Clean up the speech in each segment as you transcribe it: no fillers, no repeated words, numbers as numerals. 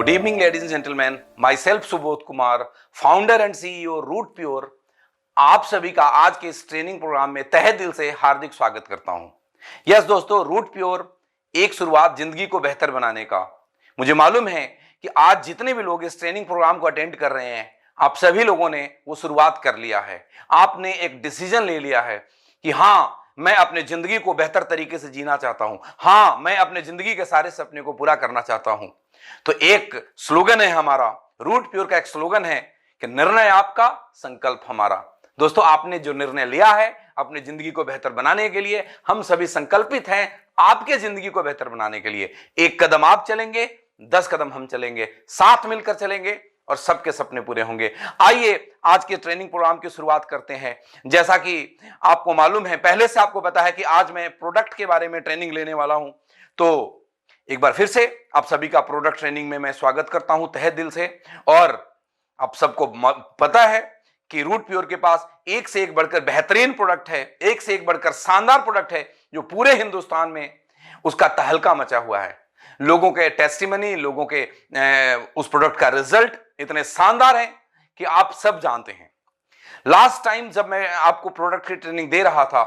Good evening ladies and gentleman, my self Subodh Kumar, founder and CEO root pure, आप सभी का आज के इस ट्रेनिंग प्रोग्राम में तहे दिल से हार्दिक स्वागत करता हूं। यस दोस्तों, रूट प्योर एक शुरुआत जिंदगी को बेहतर बनाने का। मुझे मालूम है कि आज जितने भी लोग इस ट्रेनिंग प्रोग्राम को अटेंड कर रहे हैं, आप सभी लोगों ने वो शुरुआत कर लिया है। आपने एक डिसीजन ले लिया है कि हाँ, मैं अपने जिंदगी को बेहतर तरीके से जीना चाहता हूं, हाँ मैं अपने जिंदगी के सारे सपने को पूरा करना चाहता हूं। तो एक स्लोगन है हमारा, रूट प्योर का एक स्लोगन है कि निर्णय आपका, संकल्प हमारा। दोस्तों, आपने जो निर्णय लिया है अपनी जिंदगी को बेहतर बनाने के लिए, हम सभी संकल्पित हैं आपके जिंदगी को बेहतर बनाने के लिए। एक कदम आप चलेंगे, 10 कदम हम चलेंगे, साथ मिलकर चलेंगे और सबके सपने पूरे होंगे। आइए आज के ट्रेनिंग प्रोग्राम की शुरुआत करते हैं। जैसा कि आपको मालूम है, पहले से आपको पता है कि आज मैं प्रोडक्ट के बारे में ट्रेनिंग लेने वाला हूं। तो एक बार फिर से आप सभी का प्रोडक्ट ट्रेनिंग में मैं स्वागत करता हूं तहे दिल से। और आप सबको पता है कि रूट प्योर के पास एक से एक बढ़कर बेहतरीन प्रोडक्ट है, एक से एक बढ़कर शानदार प्रोडक्ट है, जो पूरे हिंदुस्तान में उसका तहलका मचा हुआ है। लोगों के टेस्टिमनी, लोगों के उस प्रोडक्ट का रिजल्ट इतने शानदार हैं कि आप सब जानते हैं। लास्ट टाइम जब मैं आपको प्रोडक्ट की ट्रेनिंग दे रहा था,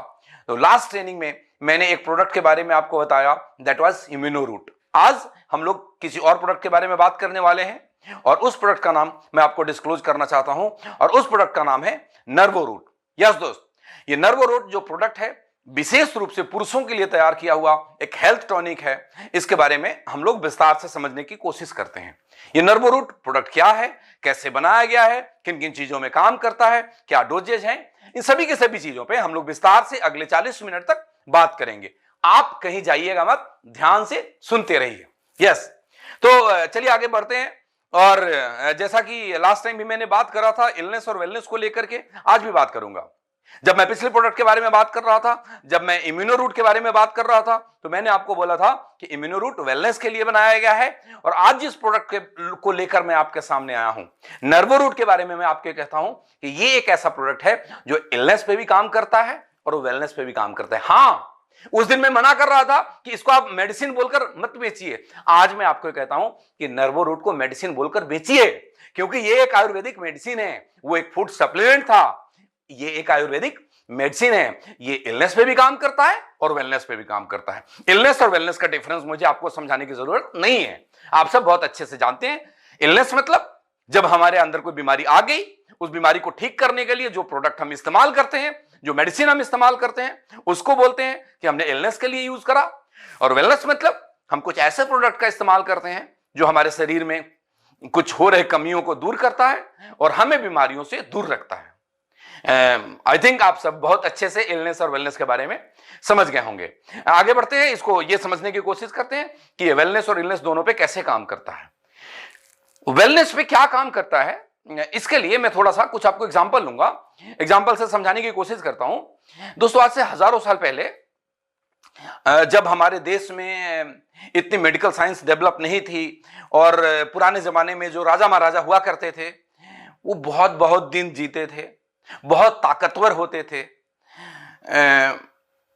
तो लास्ट ट्रेनिंग में मैंने एक प्रोडक्ट के बारे में आपको बताया, दैट वाज इम्यूनोरूट। आज हम लोग किसी और प्रोडक्ट के बारे में बात करने वाले हैं और उस प्रोडक्ट का नाम मैं आपको डिस्क्लोज करना चाहता हूं और उस प्रोडक्ट का नाम है नर्वोरूट। यस दोस्त, ये नर्वोरूट जो प्रोडक्ट है विशेष रूप से पुरुषों के लिए तैयार किया हुआ एक हेल्थ टॉनिक है। इसके बारे में हम लोग विस्तार से समझने की कोशिश करते हैं। ये नर्वोरूट प्रोडक्ट क्या है, कैसे बनाया गया है, किन किन चीजों में काम करता है, क्या डोजेज हैं, इन सभी की सभी चीजों पे हम लोग विस्तार से अगले 40 मिनट तक बात करेंगे। आप कहीं जाइएगा मत, ध्यान से सुनते रहिए। यस, तो चलिए आगे बढ़ते हैं। और जैसा कि लास्ट टाइम भी मैंने बात करा था इलनेस और वेलनेस को लेकर के, आज भी बात करूंगा। जब मैं पिछले प्रोडक्ट के बारे में बात कर रहा था, जब मैं इम्यूनोरूट के बारे में बात कर रहा था, तो मैंने आपको बोला था कि इम्यूनोरूट वेलनेस के लिए बनाया गया है। और आज जिस प्रोडक्ट को लेकर मैं आपके सामने आया हूं, नर्वोरूट के बारे में मैं आपको कहता हूं कि ये एक ऐसा प्रोडक्ट है जो इलनेस पे भी काम करता है और वेलनेस पे भी काम करता है। हाँ, उस दिन मैं मना कर रहा था कि इसको आप मेडिसिन बोलकर मत बेचिए। आज मैं आपको कहता हूं कि नर्वोरूट को मेडिसिन बोलकर बेचिए, क्योंकि ये एक आयुर्वेदिक मेडिसिन है। वो एक फूड सप्लीमेंट था, ये एक आयुर्वेदिक मेडिसिन है। ये इलनेस पे भी काम करता है और वेलनेस पे भी काम करता है। इलनेस और वेलनेस का डिफरेंस मुझे आपको समझाने की जरूरत नहीं है, आप सब बहुत अच्छे से जानते हैं। इलनेस मतलब जब हमारे अंदर कोई बीमारी आ गई, उस बीमारी को ठीक करने के लिए जो प्रोडक्ट हम इस्तेमाल करते हैं, जो मेडिसिन हम इस्तेमाल करते हैं, उसको बोलते हैं कि हमने इलनेस के लिए यूज करा। और वेलनेस मतलब हम कुछ ऐसे प्रोडक्ट का इस्तेमाल करते हैं जो हमारे शरीर में कुछ हो रहे कमियों को दूर करता है और हमें बीमारियों से दूर रखता है। आई थिंक आप सब बहुत अच्छे से इलनेस और वेलनेस के बारे में समझ गए होंगे। आगे बढ़ते हैं, इसको ये समझने की कोशिश करते हैं कि ये वेलनेस और इलनेस दोनों पे कैसे काम करता है। वेलनेस पे क्या काम करता है, इसके लिए मैं थोड़ा सा कुछ आपको एग्जांपल लूंगा, एग्जांपल से समझाने की कोशिश करता हूं। दोस्तों, आज से हजारों साल पहले जब हमारे देश में इतनी मेडिकल साइंस डेवलप नहीं थी और पुराने जमाने में जो राजा महाराजा हुआ करते थे वो बहुत बहुत दिन जीते थे, बहुत ताकतवर होते थे।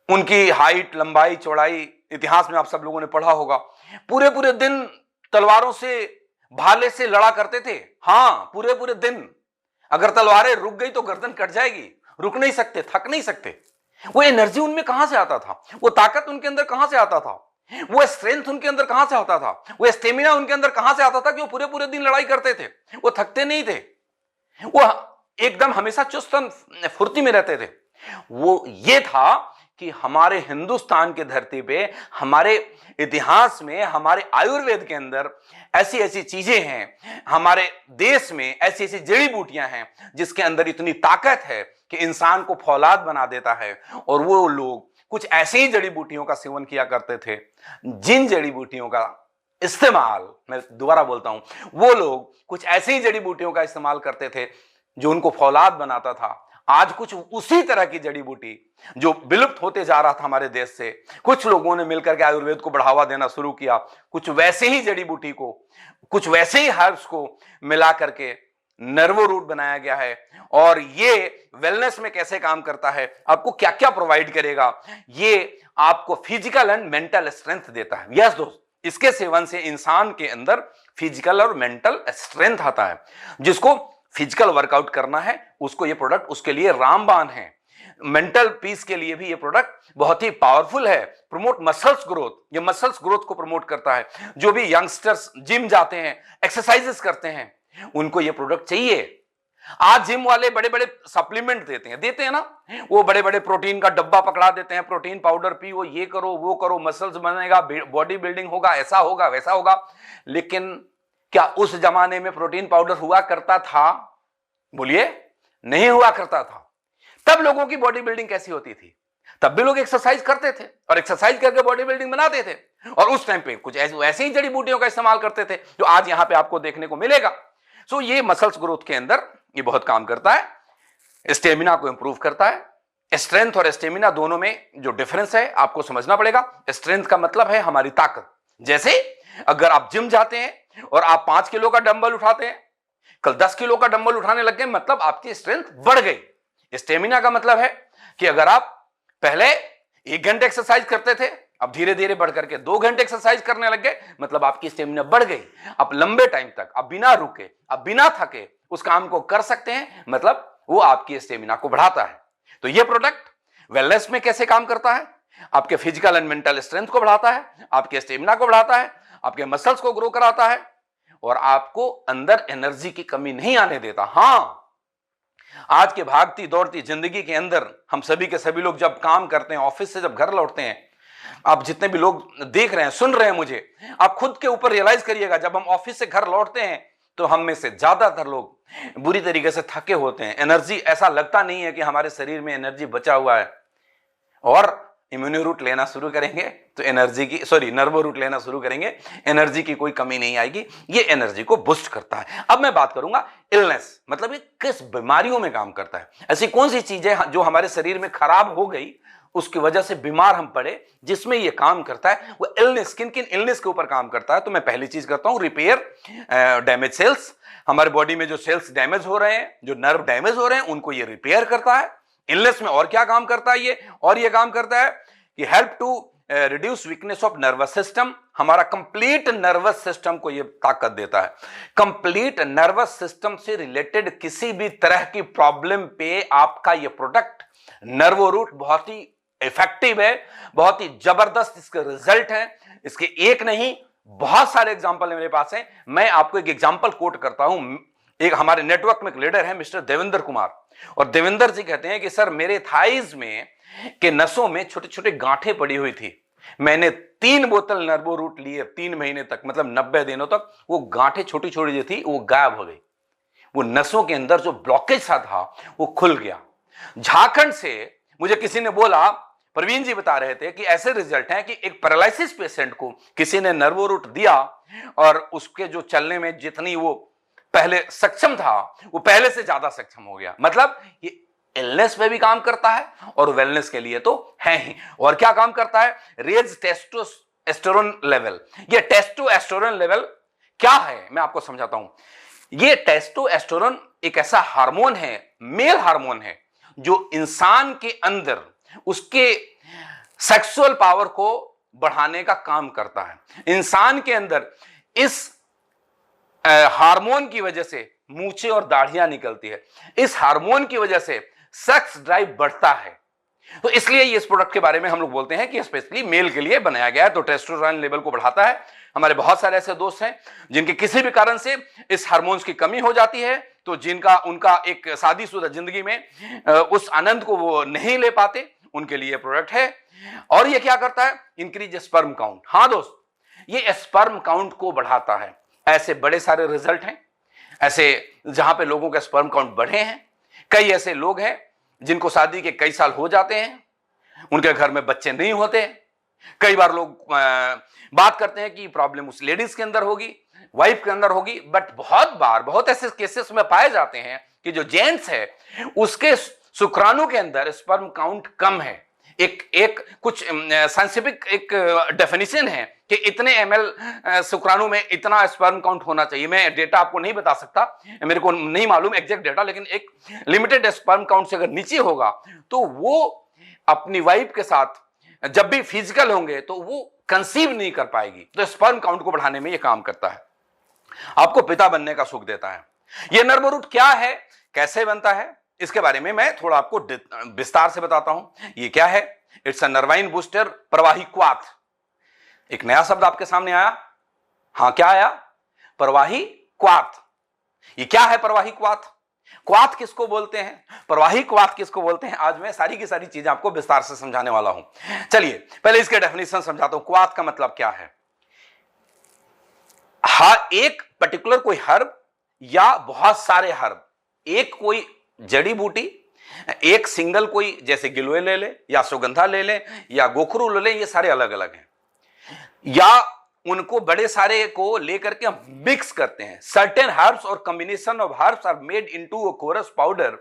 उनकी हाइट, लंबाई, चौड़ाई इतिहास में आप सब लोगों ने पढ़ा होगा। पूरे पूरे दिन तलवारों से, भाले से लड़ा करते थे। हाँ, पूरे पूरे दिन। अगर तलवारें रुक गई तो गर्दन कट जाएगी, रुक नहीं सकते, थक नहीं सकते। वो एनर्जी उनमें कहां से आता था, वो ताकत उनके अंदर कहां से आता था, वो स्ट्रेंथ उनके अंदर कहां से आता था, वो स्टेमिना उनके अंदर कहां से आता था कि वो पूरे पूरे दिन लड़ाई करते थे। वो थकते नहीं थे, वो एकदम हमेशा चुस्त फुर्ती में रहते थे। वो ये था कि हमारे हिंदुस्तान की धरती पे, हमारे इतिहास में, हमारे आयुर्वेद के अंदर ऐसी ऐसी चीजें हैं, हमारे देश में ऐसी ऐसी जड़ी बूटियां हैं जिसके अंदर इतनी ताकत है कि इंसान को फौलाद बना देता है। और वो लोग कुछ ऐसी ही जड़ी बूटियों का सेवन किया करते थे, जिन जड़ी बूटियों का इस्तेमाल, मैं दोबारा बोलता हूं, वो लोग कुछ ऐसी ही जड़ी बूटियों का इस्तेमाल करते थे जो उनको फौलाद बनाता था। आज कुछ उसी तरह की जड़ी बूटी जो विलुप्त होते जा रहा था हमारे देश से, कुछ लोगों ने मिलकर के आयुर्वेद को बढ़ावा देना शुरू किया। कुछ वैसे ही जड़ी बूटी को, कुछ वैसे ही हर्ब्स को मिला करके नर्वोरूट बनाया गया है। और ये वेलनेस में कैसे काम करता है, आपको क्या क्या प्रोवाइड करेगा, ये आपको फिजिकल एंड मेंटल स्ट्रेंथ देता है। यस दोस्त, इसके सेवन से इंसान के अंदर फिजिकल और मेंटल स्ट्रेंथ आता है। जिसको फिजिकल वर्कआउट करना है उसको ये प्रोडक्ट उसके लिए रामबाण है। मेंटल पीस के लिए भी ये प्रोडक्ट बहुत ही पावरफुल है। प्रमोट मसल्स ग्रोथ, ये मसल्स ग्रोथ को प्रमोट करता है। जो भी यंगस्टर्स जिम जाते हैं, एक्सरसाइजेस करते हैं, उनको ये प्रोडक्ट चाहिए। आज जिम वाले बड़े बड़े सप्लीमेंट देते हैं ना, वो बड़े बड़े प्रोटीन का डब्बा पकड़ा देते हैं, प्रोटीन पाउडर पियो, ये करो वो करो, मसल्स बनेगा, बॉडी बिल्डिंग होगा, ऐसा होगा वैसा होगा। लेकिन क्या उस जमाने में प्रोटीन पाउडर हुआ करता था? बोलिए, नहीं हुआ करता था। तब लोगों की बॉडी बिल्डिंग कैसी होती थी? तब भी लोग एक्सरसाइज करते थे और एक्सरसाइज करके बॉडी बिल्डिंग बनाते थे, और उस टाइम पे कुछ ऐसे ही जड़ी बूटियों का इस्तेमाल करते थे जो आज यहां पे आपको देखने को मिलेगा। सो ये मसल्स ग्रोथ के अंदर ये बहुत काम करता है। स्टेमिना को इंप्रूव करता है। स्ट्रेंथ और स्टेमिना दोनों में जो डिफरेंस है आपको समझना पड़ेगा। स्ट्रेंथ का मतलब है हमारी ताकत। जैसे अगर आप जिम जाते हैं और आप 5 किलो का डंबल उठाते हैं, कल 10 किलो का डंबल उठाने लग गए, मतलब आपकी स्ट्रेंथ बढ़ गई। स्टेमिना का मतलब है कि अगर आप पहले 1 घंटे एक्सरसाइज करते थे, अब धीरे धीरे बढ़ करके 2 घंटे एक्सरसाइज करने लग गए, मतलब आपकी स्टेमिना बढ़ गई। आप लंबे टाइम तक, आप बिना रुके, आप बिना थके उस काम को कर सकते हैं, मतलब वो आपकी स्टेमिना को बढ़ाता है। तो ये प्रोडक्ट वेलनेस में कैसे काम करता है? आपके फिजिकल एंड मेंटल स्ट्रेंथ को बढ़ाता है, आपके स्टेमिना को बढ़ाता है, आपके मसल्स को ग्रो कराता है, और आपको अंदर एनर्जी की कमी नहीं आने देता। हां, आज के भागती दौड़ती जिंदगी के अंदर हम सभी के सभी लोग जब काम करते हैं, ऑफिस से जब घर लौटते हैं, आप जितने भी लोग देख रहे हैं, सुन रहे हैं मुझे, आप खुद के ऊपर रियलाइज करिएगा, जब हम ऑफिस से घर लौटते हैं तो हम में से ज्यादातर लोग बुरी तरीके से थके होते हैं। एनर्जी, ऐसा लगता नहीं है कि हमारे शरीर में एनर्जी बचा हुआ है। और इम्यूनो रूट लेना शुरू करेंगे तो नर्वो रूट लेना शुरू करेंगे, एनर्जी की कोई कमी नहीं आएगी। ये एनर्जी को बूस्ट करता है। अब मैं बात करूंगा इलनेस, मतलब ये किस बीमारियों में काम करता है। ऐसी कौन सी चीजें जो हमारे शरीर में खराब हो गई, उसकी वजह से बीमार हम पड़े, जिसमें ये काम करता है। वो इलनेस, किन किन इलनेस के ऊपर काम करता है? तो मैं पहली चीज करता हूं रिपेयर डैमेज सेल्स। हमारे बॉडी में जो सेल्स डैमेज हो रहे हैं, जो नर्व डैमेज हो रहे हैं, उनको ये रिपेयर करता है। इलनेस में और क्या काम करता है ये? और ये काम करता है कि help to reduce weakness of nervous system. हमारा कंप्लीट नर्वस सिस्टम को ये ताकत देता है। कंप्लीट नर्वस सिस्टम से रिलेटेड किसी भी तरह की प्रॉब्लम पे आपका ये प्रोडक्ट नर्वो रूट बहुत ही इफेक्टिव है, बहुत ही जबरदस्त इसके रिजल्ट हैं। इसके एक नहीं, बहुत सारे एग्जांपल मेरे पास हैं। मैं आपको एक एग्जांपल कोट करता हूं। एक हमारे नेटवर्क में एक लीडर है मिस्टर देवेंद्र कुमार, और देवेंद्र जी कहते हैं कि सर, मेरे थाइज में के नसों में छोटे छोटे गांठें पड़ी हुई थी। मैंने 3 बोतल नर्वो रूट लिए 3 महीने तक, मतलब 90 दिनों तक। वो गांठें छोटी छोटी जो थी वो गायब हो गई। वो नसों के अंदर जो ब्लॉकेज सा था वो खुल गया। झारखंड से मुझे किसी ने बोला, प्रवीण जी बता रहे थे कि ऐसे रिजल्ट हैं कि एक पैरालिसिस पेशेंट को किसी ने नर्वो रूट दिया और उसके जो चलने में जितनी वो पहले सक्षम था, वो पहले से ज्यादा सक्षम हो गया। मतलब ये इलनेस में भी काम करता है और वेलनेस के लिए तो है ही। और क्या काम करता है? Raise testosterone level. ये टेस्टोस्टेरोन लेवल क्या है मैं आपको समझाता हूं। ये टेस्टोस्टेरोन एक ऐसा हार्मोन है, मेल हार्मोन है, जो इंसान के अंदर उसके सेक्सुअल पावर को बढ़ाने का काम करता है। इंसान के अंदर इस हार्मोन की वजह से मूछें और दाढ़ियां निकलती है। इस हार्मोन की वजह से सेक्स ड्राइव बढ़ता है। तो इसलिए इस प्रोडक्ट के बारे में हम लोग बोलते हैं कि स्पेशली मेल के लिए बनाया गया है। तो टेस्टोस्टेरोन लेवल को बढ़ाता है। हमारे बहुत सारे ऐसे दोस्त हैं जिनके किसी भी कारण से इस हार्मोन्स की कमी हो जाती है, तो उनका एक शादीशुदा जिंदगी में उस आनंद को वो नहीं ले पाते, उनके लिए प्रोडक्ट है। और ये क्या करता है? Increase sperm count. हाँ दोस्त, ये स्पर्म काउंट को बढ़ाता है। ऐसे बड़े सारे रिजल्ट हैं ऐसे जहां पे लोगों के स्पर्म काउंट बढ़े हैं। कई ऐसे लोग हैं जिनको शादी के कई साल हो जाते हैं, उनके घर में बच्चे नहीं होते। कई बार लोग बात करते हैं कि प्रॉब्लम उस लेडीज के अंदर होगी, वाइफ के अंदर होगी, बट बहुत ऐसे केसेस में पाए जाते हैं कि जो जेंट्स है उसके शुक्राणु के अंदर स्पर्म काउंट कम है। एक कुछ साइंटिफिक एक डेफिनेशन है कि इतने ml शुक्राणु में इतना स्पर्म काउंट होना चाहिए। मैं डेटा आपको नहीं बता सकता, मेरे को नहीं मालूम एग्जैक्ट डेटा, लेकिन एक लिमिटेड स्पर्म काउंट से अगर नीचे होगा तो वो अपनी वाइफ के साथ जब भी फिजिकल होंगे तो वो कंसीव नहीं कर पाएगी, तो स्पर्म काउंट को बढ़ाने में यह काम करता है, आपको पिता बनने का सुख देता है। यह नर्व रूट क्या है, कैसे बनता है, इसके बारे में मैं थोड़ा आपको विस्तार से बताता हूं। ये क्या है? इट्स अ नर्वाइन बूस्टर, प्रवाही क्वाथ। एक नया शब्द आपके सामने आया। हाँ, क्या आया? प्रवाही क्वाथ। ये क्या है प्रवाही क्वाथ? क्वाथ किसको बोलते हैं, प्रवाही क्वाथ किसको बोलते हैं, आज मैं सारी की सारी चीजें आपको विस्तार से समझाने वाला हूं। चलिए पहले इसके डेफिनेशन समझाता हूं। क्वाथ का मतलब क्या है? एक पर्टिकुलर कोई हर्ब या बहुत सारे हर्ब, एक कोई जड़ी बूटी, एक सिंगल कोई, जैसे गिलोय ले ले या सुगंधा ले ले या गोखरू ले ले, ये सारे अलग अलग हैं, या उनको बड़े सारे को लेकर के हम मिक्स करते हैं। सर्टेन हर्ब्स और combination of herbs are made into a coarse powder,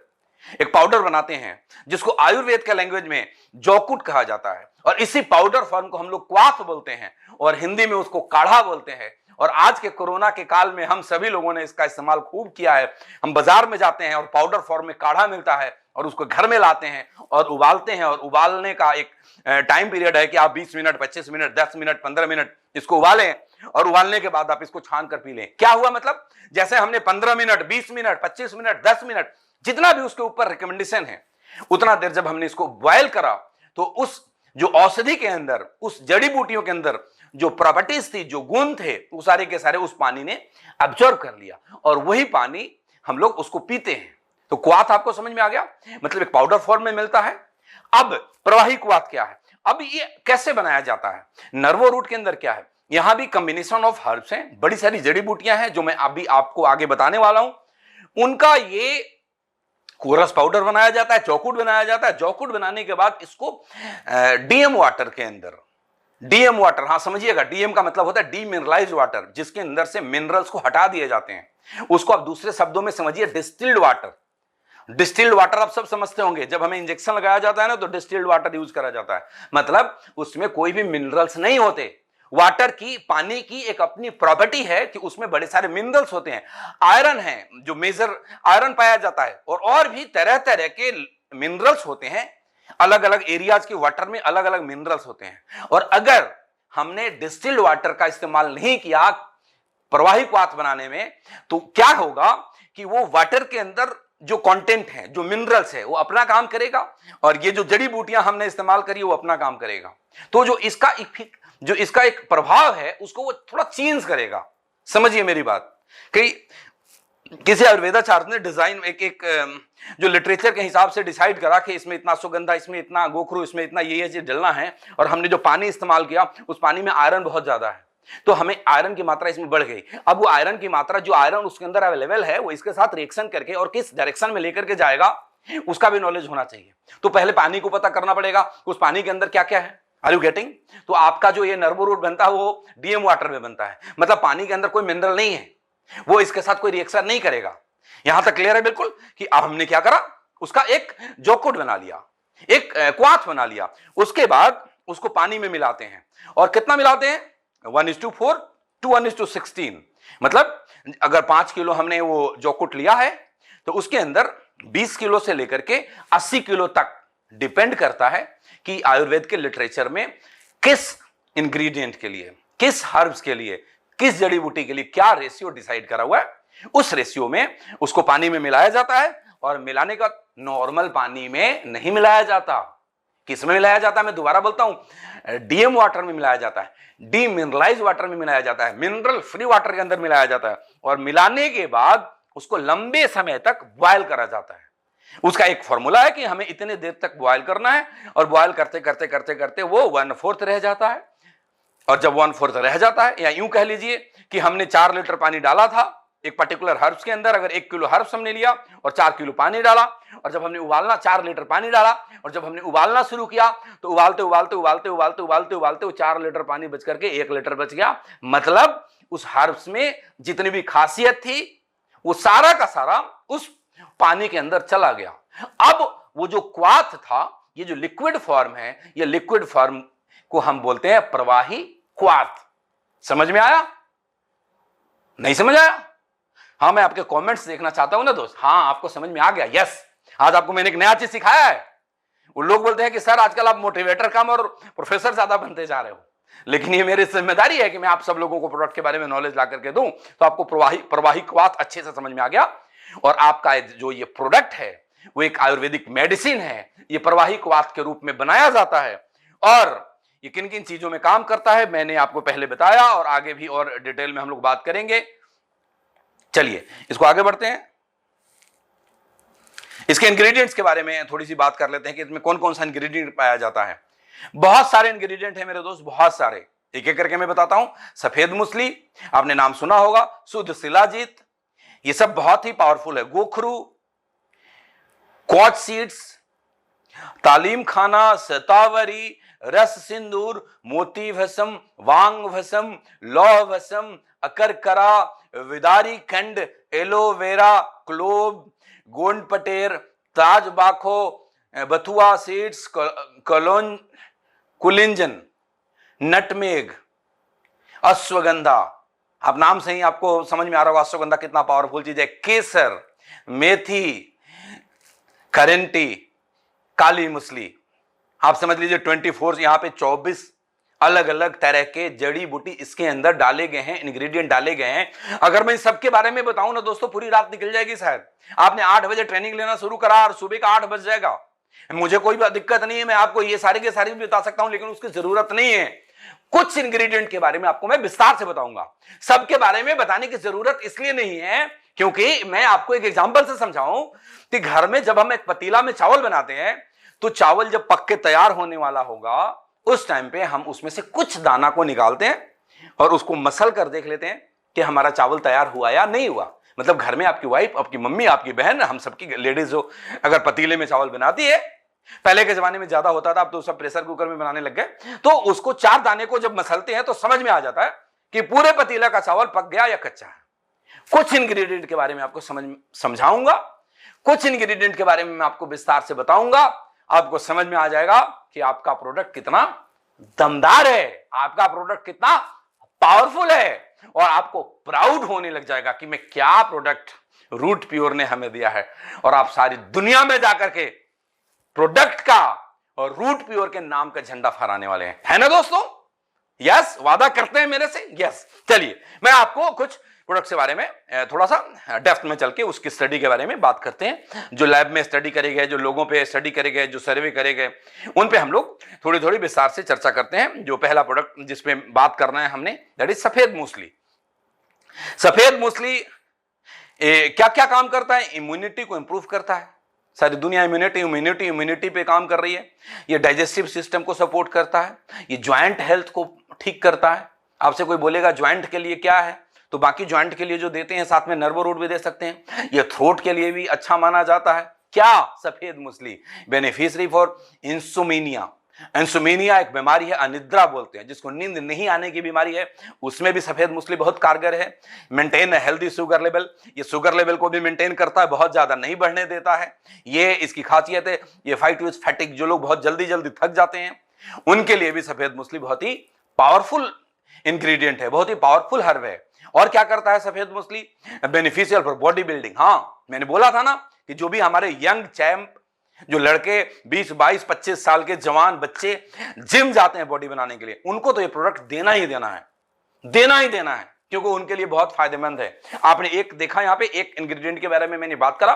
एक पाउडर बनाते हैं जिसको आयुर्वेद के लैंग्वेज में जौकुट कहा जाता है, और इसी पाउडर फॉर्म को हम लोग क्वाथ बोलते हैं और हिंदी में उसको काढ़ा बोलते हैं। और आज के कोरोना के काल में हम सभी लोगों ने इसका इस्तेमाल खूब किया है। हम बाजार में जाते हैं और पाउडर फॉर्म में काढ़ा मिलता है और उसको घर में लाते हैं और उबालते हैं, और उबालने का एक टाइम पीरियड है कि आप 20 मिनट, 25 मिनट, 10 मिनट, 15 मिनट इसको उबालें, और उबालने के बाद आप इसको छान कर पी लें। क्या हुआ? मतलब जैसे हमने 15 मिनट, 20 मिनट, 25 मिनट, 10 मिनट, जितना भी उसके ऊपर रिकमेंडेशन है, उतना देर जब हमने इसको बॉयल करा, तो उस जो औषधि के अंदर, उस जड़ी बूटियों के अंदर जो प्रॉपर्टीज थी, जो गुण थे, वो सारे के सारे उस पानी ने अब्जॉर्ब कर लिया, और वही पानी हम लोग उसको पीते हैं। तो क्वाथ आपको समझ में आ गया? मतलब एक पाउडर फॉर्म में मिलता है। अब प्रवाही क्वाथ क्या है? अब ये कैसे बनाया जाता है? नर्वो रूट के अंदर क्या है? यहां भी कॉम्बिनेशन ऑफ हर्ब्स हैं, बड़ी सारी जड़ी बूटियां हैं जो मैं अभी आपको आगे बताने वाला हूं। उनका ये कोरस पाउडर बनाया जाता है, चौकुट बनाया जाता है। चौकुट बनाने के बाद इसको डीएम वाटर के अंदर, डीएम वाटर, हाँ समझिएगा, डीएम का मतलब होता है डीमिनरलाइज्ड वाटर, जिसके अंदर से मिनरल्स को हटा दिए जाते हैं। उसको आप दूसरे शब्दों में समझिए डिस्टिल्ड वाटर। डिस्टिल्ड वाटर आप सब समझते होंगे, जब हमें इंजेक्शन लगाया जाता है ना, तो डिस्टिल्ड वाटर यूज करा जाता है, मतलब उसमें कोई भी मिनरल्स नहीं होते। वाटर की, पानी की एक अपनी प्रॉपर्टी है कि उसमें बड़े सारे मिनरल्स होते हैं। आयरन है, जो मेजर आयरन पाया जाता है, और भी तरह तरह के मिनरल्स होते हैं। अलग अलग एरियाज के वाटर में अलग अलग मिनरल्स होते हैं। और अगर हमने डिस्टिल्ड वाटर का इस्तेमाल नहीं किया प्रवाही क्वाथ बनाने में, तो क्या होगा कि वो वाटर के अंदर जो कंटेंट है, जो मिनरल्स है, वो अपना काम करेगा, और ये जो जड़ी बूटियां हमने इस्तेमाल करी वो अपना काम करेगा। तो जो इसका एक प्रभाव है, उसको वो थोड़ा चेंज करेगा। समझिए मेरी बात। कि किसी आयुर्वेदाचार्य ने डिजाइन एक जो लिटरेचर के हिसाब से डिसाइड करा कि इसमें इतना सुगंधा, इसमें इतना गोखरू, इसमें इतना ये चीज डलना है, और हमने जो पानी इस्तेमाल किया उस पानी में आयरन बहुत ज्यादा है, तो हमें आयरन की मात्रा इसमें बढ़ गई। अब वो आयरन की मात्रा, जो आयरन उसके अंदर अवेलेबल है, वो इसके साथ रिएक्शन करके और किस डायरेक्शन में लेकर के जाएगा, उसका भी नॉलेज होना चाहिए। तो पहले पानी को पता करना पड़ेगा उस पानी के अंदर क्या क्या है। Are you getting? तो आपका जो ये नर्वो रूट बनता है वो डीएम वाटर में बनता है, मतलब पानी के अंदर कोई मिनरल नहीं है, वो इसके साथ कोई रिएक्शन नहीं करेगा। यहां तक क्लियर है बिल्कुल? कि अब हमने क्या करा, उसका एक जौकुट बना लिया, एक क्वाथ बना लिया, उसके बाद उसको पानी में मिलाते हैं। और कितना मिलाते हैं? 1:4 to 1:16। मतलब अगर 5 किलो हमने वो जौकुट लिया है, तो उसके अंदर 20 किलो से लेकर के 80 किलो तक डिपेंड करता है कि आयुर्वेद के लिटरेचर में किस इंग्रेडिएंट के लिए, किस हर्ब्स के लिए, किस जड़ी बूटी के लिए क्या रेशियो डिसाइड करा हुआ है। उस रेशियो में उसको पानी में मिलाया जाता है, और मिलाने का नॉर्मल पानी में नहीं मिलाया जाता। किस में मिलाया जाता है? मैं दोबारा बोलता हूं, डीएम वाटर में मिलाया जाता है, डीमिनरलाइज्ड वाटर में मिलाया जाता है, मिनरल फ्री वाटर के अंदर मिलाया जाता है, और मिलाने के बाद उसको लंबे समय तक बॉयल करा जाता है। उसका एक फॉर्मूला है कि हमें इतने देर तक बॉयल करना है, और बॉयल करते करते करते करते वो 1/4 रह जाता है। और जब 1/4 रह जाता है, या यूं कह लीजिए कि हमने 4 लीटर पानी डाला था एक पर्टिकुलर हर्ब्स के अंदर, अगर 1 किलो हर्ब्स हमने लिया और 4 किलो पानी डाला, और जब हमने उबालना 4 लीटर पानी डाला, और जब हमने उबालना शुरू किया, तो उबालते उबालते उबालते उबालते उबालते उबालते वो 4 लीटर पानी बच करके 1 लीटर बच गया। मतलब उस हर्ब्स में जितनी भी खासियत थी वो सारा का सारा उस पानी के अंदर चला गया। अब वो जो क्वाथ था, ये जो लिक्विड फॉर्म है, ये लिक्विड फॉर्म को हम बोलते हैं प्रवाही क्वाथ। समझ में आया? नहीं समझ आया? हाँ, मैं आपके कमेंट्स देखना चाहता हूं ना दोस्त। हाँ, आपको समझ में आ गया? यस। आज आपको मैंने एक नया चीज सिखाया है। वो लोग बोलते हैं कि सर आजकल आप मोटिवेटर कम और प्रोफेसर ज्यादा बनते जा रहे हो। लेकिन ये मेरी जिम्मेदारी है कि मैं आप सब लोगों को प्रोडक्ट के बारे में नॉलेज ला करके दूं, तो आपको प्रवाहिकवात अच्छे से समझ में आ गया। और आपका जो ये प्रोडक्ट है वो एक आयुर्वेदिक मेडिसिन है, ये प्रवाहिकवात के रूप में बनाया जाता है, और ये किन किन चीजों में काम करता है मैंने आपको पहले बताया, और आगे भी और डिटेल में हम लोग बात करेंगे। चलिए इसको आगे बढ़ते हैं। इसके इंग्रेडिएंट्स के बारे में थोड़ी सी बात कर लेते हैं कि इसमें कौन कौन सा इंग्रेडिएंट पाया जाता है। बहुत सारे इंग्रेडिएंट है मेरे दोस्त, बहुत सारे, एक एक करके मैं बताता हूं। सफेद मूसली, आपने नाम सुना होगा, शुद्ध शिलाजीत, ये सब बहुत ही पावरफुल है। गोखरू, क्वाच सीड्स, तालीम खाना, शतावरी, रस सिंदूर, मोती भस्म, वांग भस्म, लौह भस्म, अकरकरा, विदारी खंड, एलोवेरा, क्लोव, गोंड पटेर, ताज बाखो, बथुआ सीड्स, कुलिंजन, नटमेग, अश्वगंधा। आप नाम से ही आपको समझ में आ रहा होगा अश्वगंधा कितना पावरफुल चीज है। केसर, मेथी, करेंटी, काली मूसली। आप समझ लीजिए 24, यहां पे 24 अलग अलग तरह के जड़ी बूटी इसके अंदर डाले गए हैं, इंग्रेडिएंट डाले गए हैं। अगर मैं सबके बारे में बताऊं ना दोस्तों, पूरी रात निकल जाएगी। शायद आपने 8 बजे ट्रेनिंग लेना शुरू करा और सुबह का 8 बज जाएगा, मुझे कोई दिक्कत नहीं है, मैं आपको ये सारे के सारे भी बता सकता हूं, लेकिन उसकी जरूरत नहीं है। कुछ इंग्रेडिएंट के बारे में आपको मैं विस्तार से बताऊंगा, सबके बारे में बताने की जरूरत इसलिए नहीं है क्योंकि मैं आपको एक एग्जांपल से समझाऊं कि घर में जब हम एक पतीला में चावल बनाते हैं, तो चावल जब पक के तैयार होने वाला होगा, उस टाइम पे हम उसमें से कुछ दाना को निकालते हैं और उसको मसल कर देख लेते हैं कि हमारा चावल तैयार हुआ या नहीं हुआ। मतलब घर में आपकी वाइफ, आपकी मम्मी, आपकी बहन, हम सबकी लेडीज हो, अगर पतीले में चावल बनाती है, पहले के जमाने में ज्यादा होता था, अब तो सब प्रेशर कुकर में बनाने लग गए, तो उसको 4 दाने को जब मसलते हैं तो समझ में आ जाता है कि पूरे पतीला का चावल पक गया या कच्चा है। कुछ इंग्रेडिएंट के बारे में आपको समझाऊंगा, कुछ इंग्रेडिएंट के बारे में मैं आपको विस्तार से बताऊंगा, आपको समझ में आ जाएगा कि आपका प्रोडक्ट कितना दमदार है, आपका प्रोडक्ट कितना पावरफुल है, और आपको प्राउड होने लग जाएगा कि मैं क्या प्रोडक्ट रूट प्योर ने हमें दिया है। और आप सारी दुनिया में जाकर के प्रोडक्ट का और रूट प्योर के नाम का झंडा फहराने वाले हैं, है ना दोस्तों? यस, वादा करते हैं मेरे से? यस। चलिए मैं आपको कुछ प्रोडक्ट के बारे में थोड़ा सा डेप्थ में चल के उसकी स्टडी के बारे में बात करते हैं। जो लैब में स्टडी करे गए, जो लोगों पे स्टडी करे गए, जो सर्वे करे गए, उन पे हम लोग थोड़ी थोड़ी विस्तार से चर्चा करते हैं। जो पहला प्रोडक्ट जिसपे बात करना है हमने, दैट इज सफेद मूसली। सफेद मूसली क्या क्या काम करता है? इम्यूनिटी को इंप्रूव करता है। सारी दुनिया इम्यूनिटी पे काम कर रही है। ये डाइजेस्टिव सिस्टम को सपोर्ट करता है, ये ज्वाइंट हेल्थ को ठीक करता है। आपसे कोई बोलेगा ज्वाइंट के लिए क्या है, तो बाकी ज्वाइंट के लिए जो देते हैं साथ में नर्वो रूट भी दे सकते हैं। ये थ्रोट के लिए भी अच्छा माना जाता है। क्या? सफेद मूसली बेनिफिशियरी फॉर इंसोमेनिया। इंसोमेनिया एक बीमारी है, अनिद्रा बोलते हैं, जिसको नींद नहीं आने की बीमारी है, उसमें भी सफेद मूसली बहुत कारगर है। मेंटेन हेल्दी शुगर लेवल, ये शुगर लेवल को भी मेंटेन करता है, बहुत ज्यादा नहीं बढ़ने देता है। ये इसकी खासियत है। ये फाइट विद फैटिक, जो लोग बहुत जल्दी जल्दी थक जाते हैं, उनके लिए भी सफेद मूसली बहुत ही पावरफुल इंग्रेडिएंट है, बहुत ही पावरफुल हर्ब है। और क्या करता है सफेद मूसली? Beneficial for body building. हाँ, मैंने बोला था ना कि जो भी हमारे यंग चैंप, जो लड़के 20, 22, 25 साल के जवान बच्चे जिम जाते हैं बॉडी बनाने के लिए, उनको तो ये प्रोडक्ट देना ही देना है, देना ही देना है, क्योंकि उनके लिए बहुत फायदेमंद है। आपने एक देखा यहां पे, एक इंग्रेडिएंट के बारे में मैंने बात करा,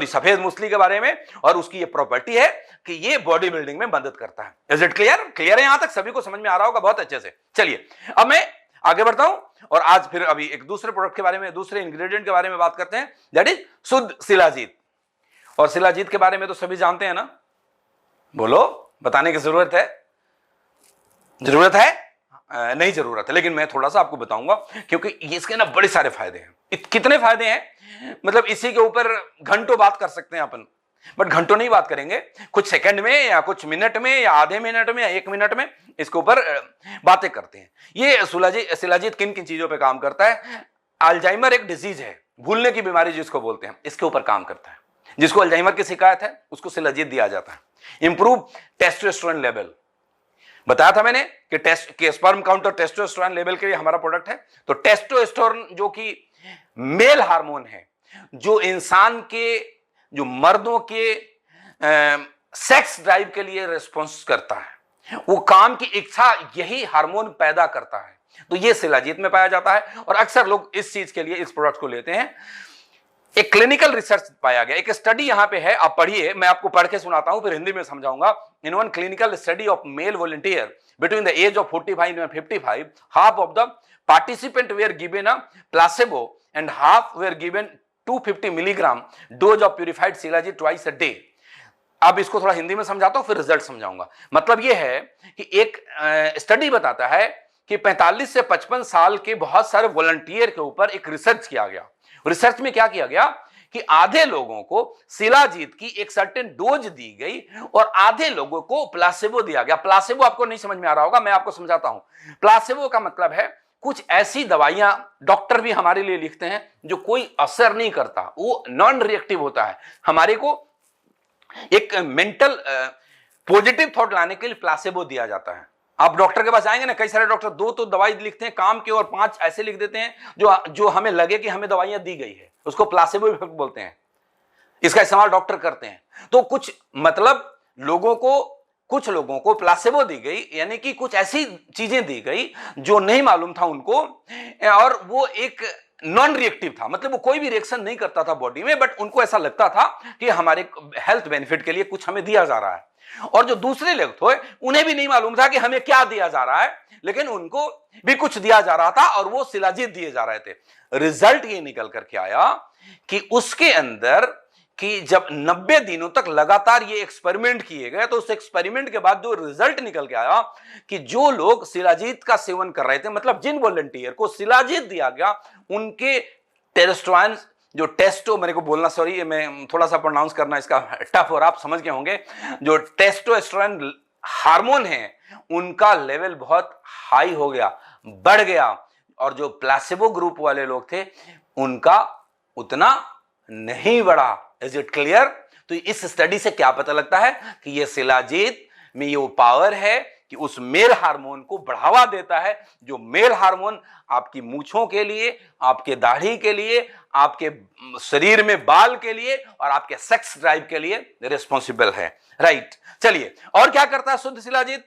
सफेद मूसली के बारे में, और उसकी ये प्रॉपर्टी है कि ये बॉडी बिल्डिंग में मदद करता है। Is it clear? क्लियर है? यहां तक सभी को समझ में आ रहा होगा बहुत अच्छे से। चलिए अब मैं आगे बढ़ता हूं और आज फिर अभी एक दूसरे प्रोडक्ट के बारे में, दूसरे इंग्रेडिएंट के बारे में बात करते हैं, दैट इज शुद्ध शिलाजीत। और शिलाजीत के बारे में तो सभी जानते हैं ना? बोलो, बताने की जरूरत है? जरूरत है? नहीं जरूरत है, लेकिन मैं थोड़ा सा आपको बताऊंगा, क्योंकि इसके ना बड़े सारे फायदे हैं। कितने फायदे हैं, मतलब इसी के ऊपर घंटों बात कर सकते हैं अपन, बट घंटों नहीं बात करेंगे, कुछ सेकंड में या कुछ मिनट में या आधे मिनट में या 1 मिनट में इसके ऊपर बातें करते हैं। ये शिलाजीत किन किन चीजों पे काम करता है? अल्जाइमर एक डिजीज है, भूलने की बीमारी जिसको बोलते हैं, इसके ऊपर काम करता है। जिसको अल्जाइमर की शिकायत है उसको शिलाजीत दिया जाता है। इंप्रूव टेस्टोस्टेरोन लेवल, बताया था मैंने कि स्पर्म काउंट और टेस्टोस्टेरोन लेवल के लिए हमारा प्रोडक्ट है। तो टेस्टोस्टेरोन जो कि मेल हार्मोन है, जो इंसान के, जो मर्दों के सेक्स ड्राइव के लिए रिस्पॉन्स करता है, वो काम की इच्छा यही हार्मोन पैदा करता है। तो ये शिलाजीत में पाया जाता है और अक्सर लोग इस चीज के लिए इस प्रोडक्ट को लेते हैं। एक क्लिनिकल रिसर्च पाया गया, एक स्टडी यहां पे है, आप पढ़िए, मैं आपको पढ़ के सुनाता हूं फिर हिंदी में समझाऊंगा। In one clinical study of male volunteer between the age of 45 and 55, half of the participant were given a placebo and half were given 250 milligram dose of purified shilajit twice a day। अब इसको थोड़ा हिंदी में समझाता हूं फिर result समझाऊंगा। मतलब यह है कि एक स्टडी बताता है कि 45 से 55 साल के बहुत सारे वॉलंटियर के ऊपर एक रिसर्च किया गया। रिसर्च में क्या किया गया कि आधे लोगों को शिलाजीत की एक सर्टेन डोज दी गई और आधे लोगों को प्लासेबो दिया गया। प्लासेबो आपको नहीं समझ में आ रहा होगा, मैं आपको समझाता हूं। प्लासेबो का मतलब है कुछ ऐसी दवाइयां डॉक्टर भी हमारे लिए लिखते हैं जो कोई असर नहीं करता, वो नॉन रिएक्टिव होता है। हमारे को एक मेंटल पॉजिटिव थॉट लाने के लिए प्लासेबो दिया जाता है। आप डॉक्टर के पास आएंगे ना, कई सारे डॉक्टर दो तो दवाई लिखते हैं काम के और 5 ऐसे लिख देते हैं जो हमें लगे कि हमें दवाइयां दी गई है, उसको प्लासेबो इफेक्ट बोलते हैं। इसका इस्तेमाल डॉक्टर करते हैं। तो कुछ मतलब कुछ लोगों को प्लासेबो दी गई, यानी कि कुछ ऐसी चीजें दी गई जो नहीं मालूम था उनको, और वो एक नॉन रिएक्टिव था, मतलब वो कोई भी रिएक्शन नहीं करता था बॉडी में, बट उनको ऐसा लगता था कि हमारे हेल्थ बेनिफिट के लिए कुछ हमें दिया जा रहा है। और जो दूसरे लोग थे उन्हें भी नहीं मालूम था कि हमें क्या दिया जा रहा है, लेकिन उनको भी कुछ दिया जा रहा था और वो शिलाजीत दिए जा रहे थे। रिजल्ट ये निकल करके आया कि उसके अंदर कि जब 90 दिनों तक लगातार ये एक्सपेरिमेंट किए गए, तो उस एक्सपेरिमेंट के बाद जो रिजल्ट निकल के आया कि जो लोग शिलाजीत का सेवन कर रहे थे, मतलब जिन वॉलंटियर को शिलाजीत दिया गया, उनके टेस्टोस्टेरोन जो टेस्टो, मेरे को बोलना सॉरी, मैं थोड़ा सा प्रोनाउंस करना इसका टफ और आप समझ गए होंगे, जो टेस्टोस्टेरोन हार्मोन है उनका लेवल बहुत हाई हो गया, बढ़ गया। और जो प्लासेबो ग्रुप वाले लोग थे उनका उतना नहीं बढ़ा। Is it clear? तो इस स्टडी से क्या पता लगता है कि ये शिलाजीत में ये पावर है कि उस मेल हार्मोन को बढ़ावा देता है, जो मेल हार्मोन आपकी मूछों के लिए, आपके दाढ़ी के लिए, आपके शरीर में बाल के लिए और आपके सेक्स ड्राइव के लिए रिस्पॉन्सिबल है। राइट, चलिए और क्या करता है शुद्ध शिलाजीत?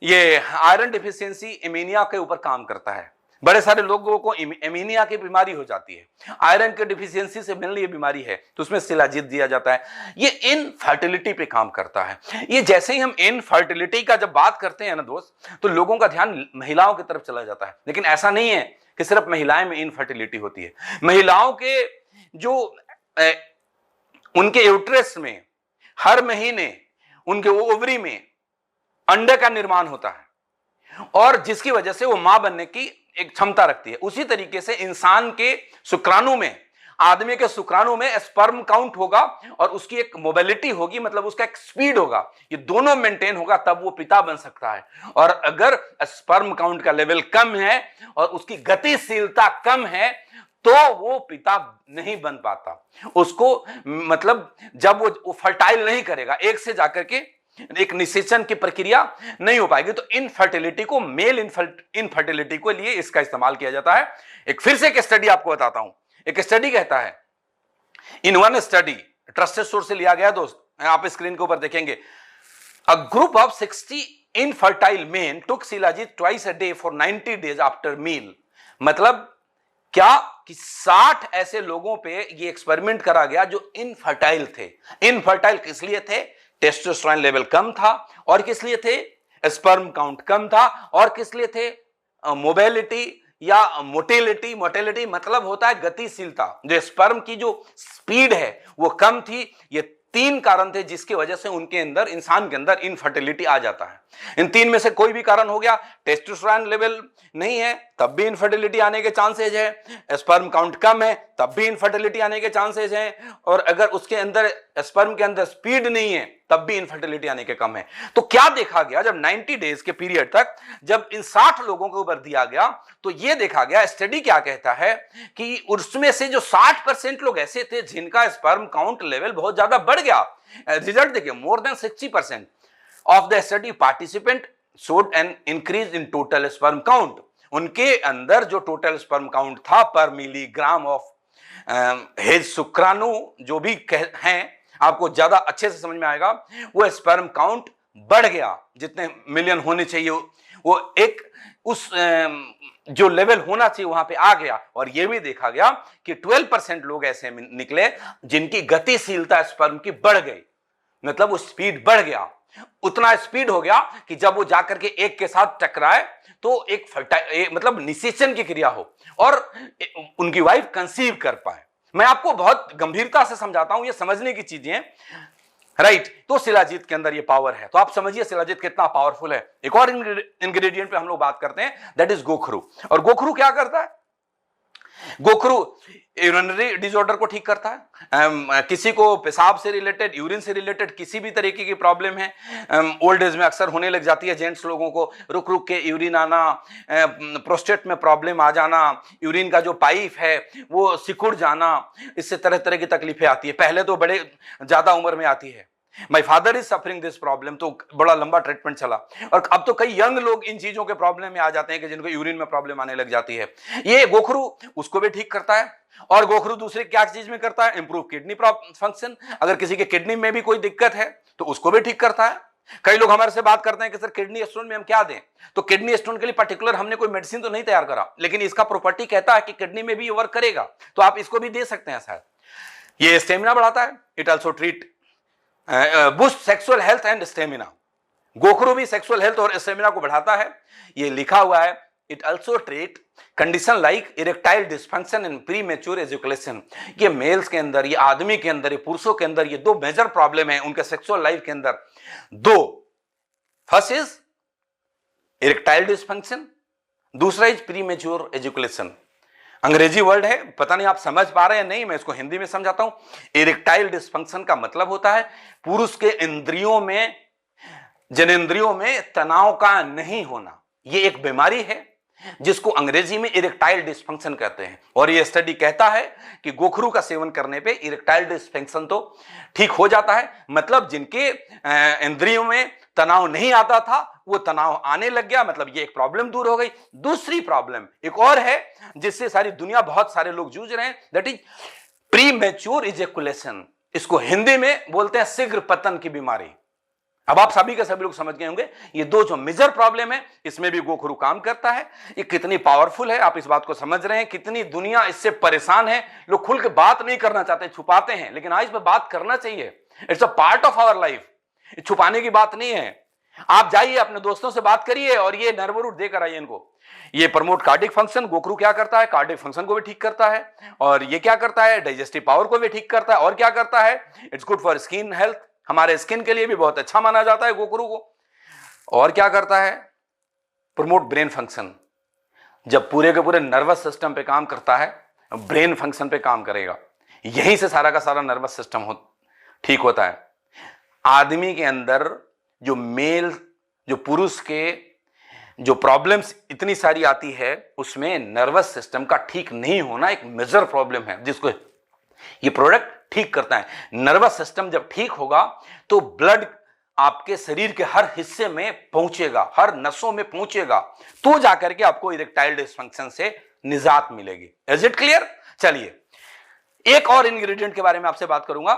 ये आयरन डिफिशियंसी, एनीमिया के ऊपर काम करता है। बड़े सारे लोगों को एनीमिया की बीमारी हो जाती है, आयरन की डिफिशियंसी से मिलने ये बीमारी है, तो उसमें शिलाजीत दिया जाता है। ये इनफर्टिलिटी पे काम करता है। ये जैसे ही हम इनफर्टिलिटी का जब बात करते हैं ना दोस्त, तो लोगों का ध्यान महिलाओं की तरफ चला जाता है, लेकिन ऐसा नहीं है कि सिर्फ महिलाएं में इनफर्टिलिटी होती है। महिलाओं के जो उनके यूट्रस में हर महीने उनके ओवरी में अंडे का निर्माण होता है और जिसकी वजह से वो मां बनने की एक क्षमता रखती है। उसी तरीके से इंसान के शुक्राणु में, आदमी के शुक्राणु में स्पर्म काउंट होगा और उसकी एक मोबिलिटी होगी, मतलब उसका एक स्पीड होगा, ये दोनों मेंटेन होगा तब वो पिता बन सकता है। और अगर स्पर्म काउंट का लेवल कम है और उसकी गतिशीलता कम है तो वो पिता नहीं बन पाता। उसको मतलब जब वो फर्टाइल नहीं करेगा, एक से जाकर के एक निषेचन की प्रक्रिया नहीं हो पाएगी। तो इनफर्टिलिटी को, मेल इनफर्टिलिटी को लिए इसका इस्तेमाल किया जाता है। एक फिर से एक स्टडी आपको बताता हूं। एक स्टडी कहता है, in one study, trusted source से लिया गया दोस्त, आप स्क्रीन के ऊपर देखेंगे, a group of 60 infertile men took shilajit twice a day for 90 days after meal. मतलब क्या कि 60 ऐसे लोगों पे ये एक्सपेरिमेंट करा गया जो इनफर्टाइल थे। इनफर्टाइल किस लिए थे? टेस्टोस्टेरोन लेवल कम था, और किस लिए थे? स्पर्म काउंट कम था, और किस लिए थे? मोबिलिटी या मोटिलिटी मतलब होता है गतिशीलता, जो स्पर्म की जो स्पीड है वो कम थी। ये 3 कारण थे जिसकी वजह से उनके अंदर, इंसान के अंदर इनफर्टिलिटी आ जाता है। इन 3 में से कोई भी कारण हो गया, टेस्टोस्टेरोन लेवल नहीं है तब भी इनफर्टिलिटी आने के चांसेस है, स्पर्म काउंट कम है तब भी इनफर्टिलिटी आने के चांसेस हैं, और अगर उसके अंदर स्पर्म के अंदर स्पीड नहीं है तब भी इनफर्टिलिटी आने के कम है। तो क्या देखा गया, जब 90 डेज के पीरियड तक जब इन 60 लोगों के ऊपर दिया गया तो यह देखा गया, स्टडी क्या कहता है कि उसमें से जो 60% लोग ऐसे थे जिनका स्पर्म काउंट लेवल बहुत ज्यादा बढ़ गया। रिजल्ट देखिए, more than 60% of the study participant showed an increase in total sperm count. उनके अंदर जो टोटल स्पर्म काउंट था पर मिलीग्राम ऑफ हेज शुक्राणु जो भी हैं, आपको ज्यादा अच्छे से समझ में आएगा, वो स्पर्म काउंट बढ़ गया, जितने मिलियन होने चाहिए वो एक उस जो लेवल होना चाहिए वहां पे आ गया। और यह भी देखा गया कि 12% लोग ऐसे निकले जिनकी गतिशीलता स्पर्म की बढ़ गई, मतलब वो स्पीड बढ़ गया, उतना स्पीड हो गया कि जब वो जाकर के एक के साथ टकराए तो एक मतलब निषेचन की क्रिया हो और उनकी वाइफ कंसीव कर पाए। मैं आपको बहुत गंभीरता से समझाता हूं, ये समझने की चीजें हैं, राइट। तो शिलाजीत के अंदर ये पावर है, तो आप समझिए शिलाजीत कितना पावरफुल है। एक और इंग्रेडिएंट पे हम लोग बात करते हैं, दैट इज गोखरू। और गोखरू क्या करता है? गोखरू यूरिनरी डिसऑर्डर को ठीक करता है। किसी को पेशाब से रिलेटेड, यूरिन से रिलेटेड किसी भी तरीके की प्रॉब्लम है, ओल्ड एज में अक्सर होने लग जाती है जेंट्स लोगों को, रुक रुक के यूरिन आना, प्रोस्टेट में प्रॉब्लम आ जाना, यूरिन का जो पाइप है वो सिकुड़ जाना, इससे तरह तरह की तकलीफें आती है। पहले तो बड़े ज्यादा उम्र में आती है। My father is suffering this problem, तो बड़ा लंबा ट्रीटमेंट चला, और अब तो कई यंग लोग इन चीजों के प्रॉब्लम में आ जाते हैं कि जिनको यूरिन में प्रॉब्लम आने लग जाती है। ये गोखरू उसको भी ठीक करता है। और गोखरू दूसरे क्या चीज में करता है? Improve kidney function. अगर किसी के किडनी में भी कोई दिक्कत है तो उसको भी ठीक करता है। कई लोग हमारे से बात करते हैं कि सर किडनी स्टोन में हम क्या दें, तो किडनी स्टोन के लिए पर्टिकुलर हमने कोई मेडिसिन तो नहीं तैयार करा, लेकिन इसका प्रॉपर्टी कहता है कि किडनी में भी ये वर्क करेगा, तो आप इसको भी दे सकते हैं। शायद ये स्टेमिना बढ़ाता है। It also treat boost sexual health and stamina. गोखरू भी सेक्सुअल हेल्थ और स्टेमिना को बढ़ाता है, ये लिखा हुआ है। It also treat condition like erectile dysfunction in pre mature education. ये मेल्स के अंदर, ये आदमी के अंदर, ये पुरुषों के अंदर ये दो मेजर प्रॉब्लम है उनके सेक्सुअल लाइफ के अंदर। दो, फर्स्ट इज इरेक्टाइल डिस्फंक्शन, दूसरा इज प्री मैच्योर एजुकेशन। अंग्रेजी वर्ड है, पता नहीं आप समझ पा रहे हैं नहीं, मैं इसको हिंदी में समझाता हूं। इरेक्टाइल डिस्फंक्शन का मतलब होता है पुरुष के इंद्रियों में, जनेंद्रियों में तनाव का नहीं होना। यह एक बीमारी है जिसको अंग्रेजी में इरेक्टाइल डिस्फंक्शन कहते हैं। और यह स्टडी कहता है कि गोखरू का सेवन करने पे इरेक्टाइल डिस्फंक्शन तो ठीक हो जाता है। मतलब जिनके इंद्रियों में तनाव नहीं आता था वो तनाव आने लग गया, मतलब ये एक प्रॉब्लम दूर हो गई। दूसरी प्रॉब्लम एक और है जिससे सारी दुनिया, बहुत सारे लोग जूझ रहे हैं, that is pre mature ejaculation. इसको हिंदी में बोलते हैं शीघ्र पतन की बीमारी। अब आप सभी के सभी लोग समझ गए होंगे ये दो जो मेजर प्रॉब्लम है इसमें भी गोखरू काम करता है। ये कितनी पावरफुल है आप इस बात को समझ रहे हैं, कितनी दुनिया इससे परेशान है। लोग खुल के बात नहीं करना चाहते, छुपाते हैं, लेकिन आज इस पर बात करना चाहिए। It's a part of our life, छुपाने की बात नहीं है। आप जाइए अपने दोस्तों से बात करिए और ये नर्व रूट देकर आइए इनको। ये प्रमोट कार्डिक फंक्शन, गोखरू क्या करता है? कार्डिक फंक्शन को भी ठीक करता है। और ये क्या करता है? डाइजेस्टिव पावर को भी ठीक करता है। और क्या करता है? It's good for skin health, हमारे स्किन के लिए भी बहुत अच्छा माना जाता है गोखरू को। और क्या करता है? Promote brain function. जब पूरे के पूरे नर्वस सिस्टम पे काम करता है, ब्रेन फंक्शन पे काम करेगा, यहीं से सारा का सारा नर्वस सिस्टम ठीक होता है। आदमी के अंदर जो मेल, जो पुरुष के जो प्रॉब्लम्स इतनी सारी आती है उसमें नर्वस सिस्टम का ठीक नहीं होना एक मेजर प्रॉब्लम है, जिसको ये प्रोडक्ट ठीक करता है। नर्वस सिस्टम जब ठीक होगा तो ब्लड आपके शरीर के हर हिस्से में पहुंचेगा, हर नसों में पहुंचेगा, तो जाकर के आपको इरेक्टाइल डिस्फंक्शन से निजात मिलेगी। Is it clear? चलिए एक और इंग्रेडिएंट के बारे में आपसे बात करूंगा,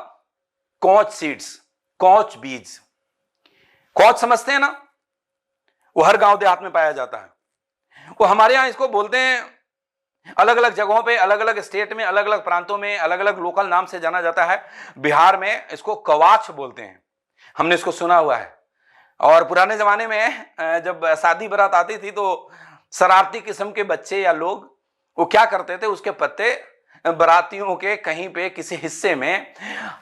कॉच सीड्स, कॉच बीज। कॉच समझते हैं ना, वो हर गांव देहात में पाया जाता है। वो हमारे यहां इसको बोलते हैं, अलग अलग जगहों पे, अलग अलग स्टेट में, अलग अलग प्रांतों में अलग अलग लोकल नाम से जाना जाता है। बिहार में इसको कवाच बोलते हैं, हमने इसको सुना हुआ है। और पुराने जमाने में जब शादी बारात आती थी तो शरारती किस्म के बच्चे या लोग वो क्या करते थे, उसके पत्ते बारातियों के कहीं पे किसी हिस्से में,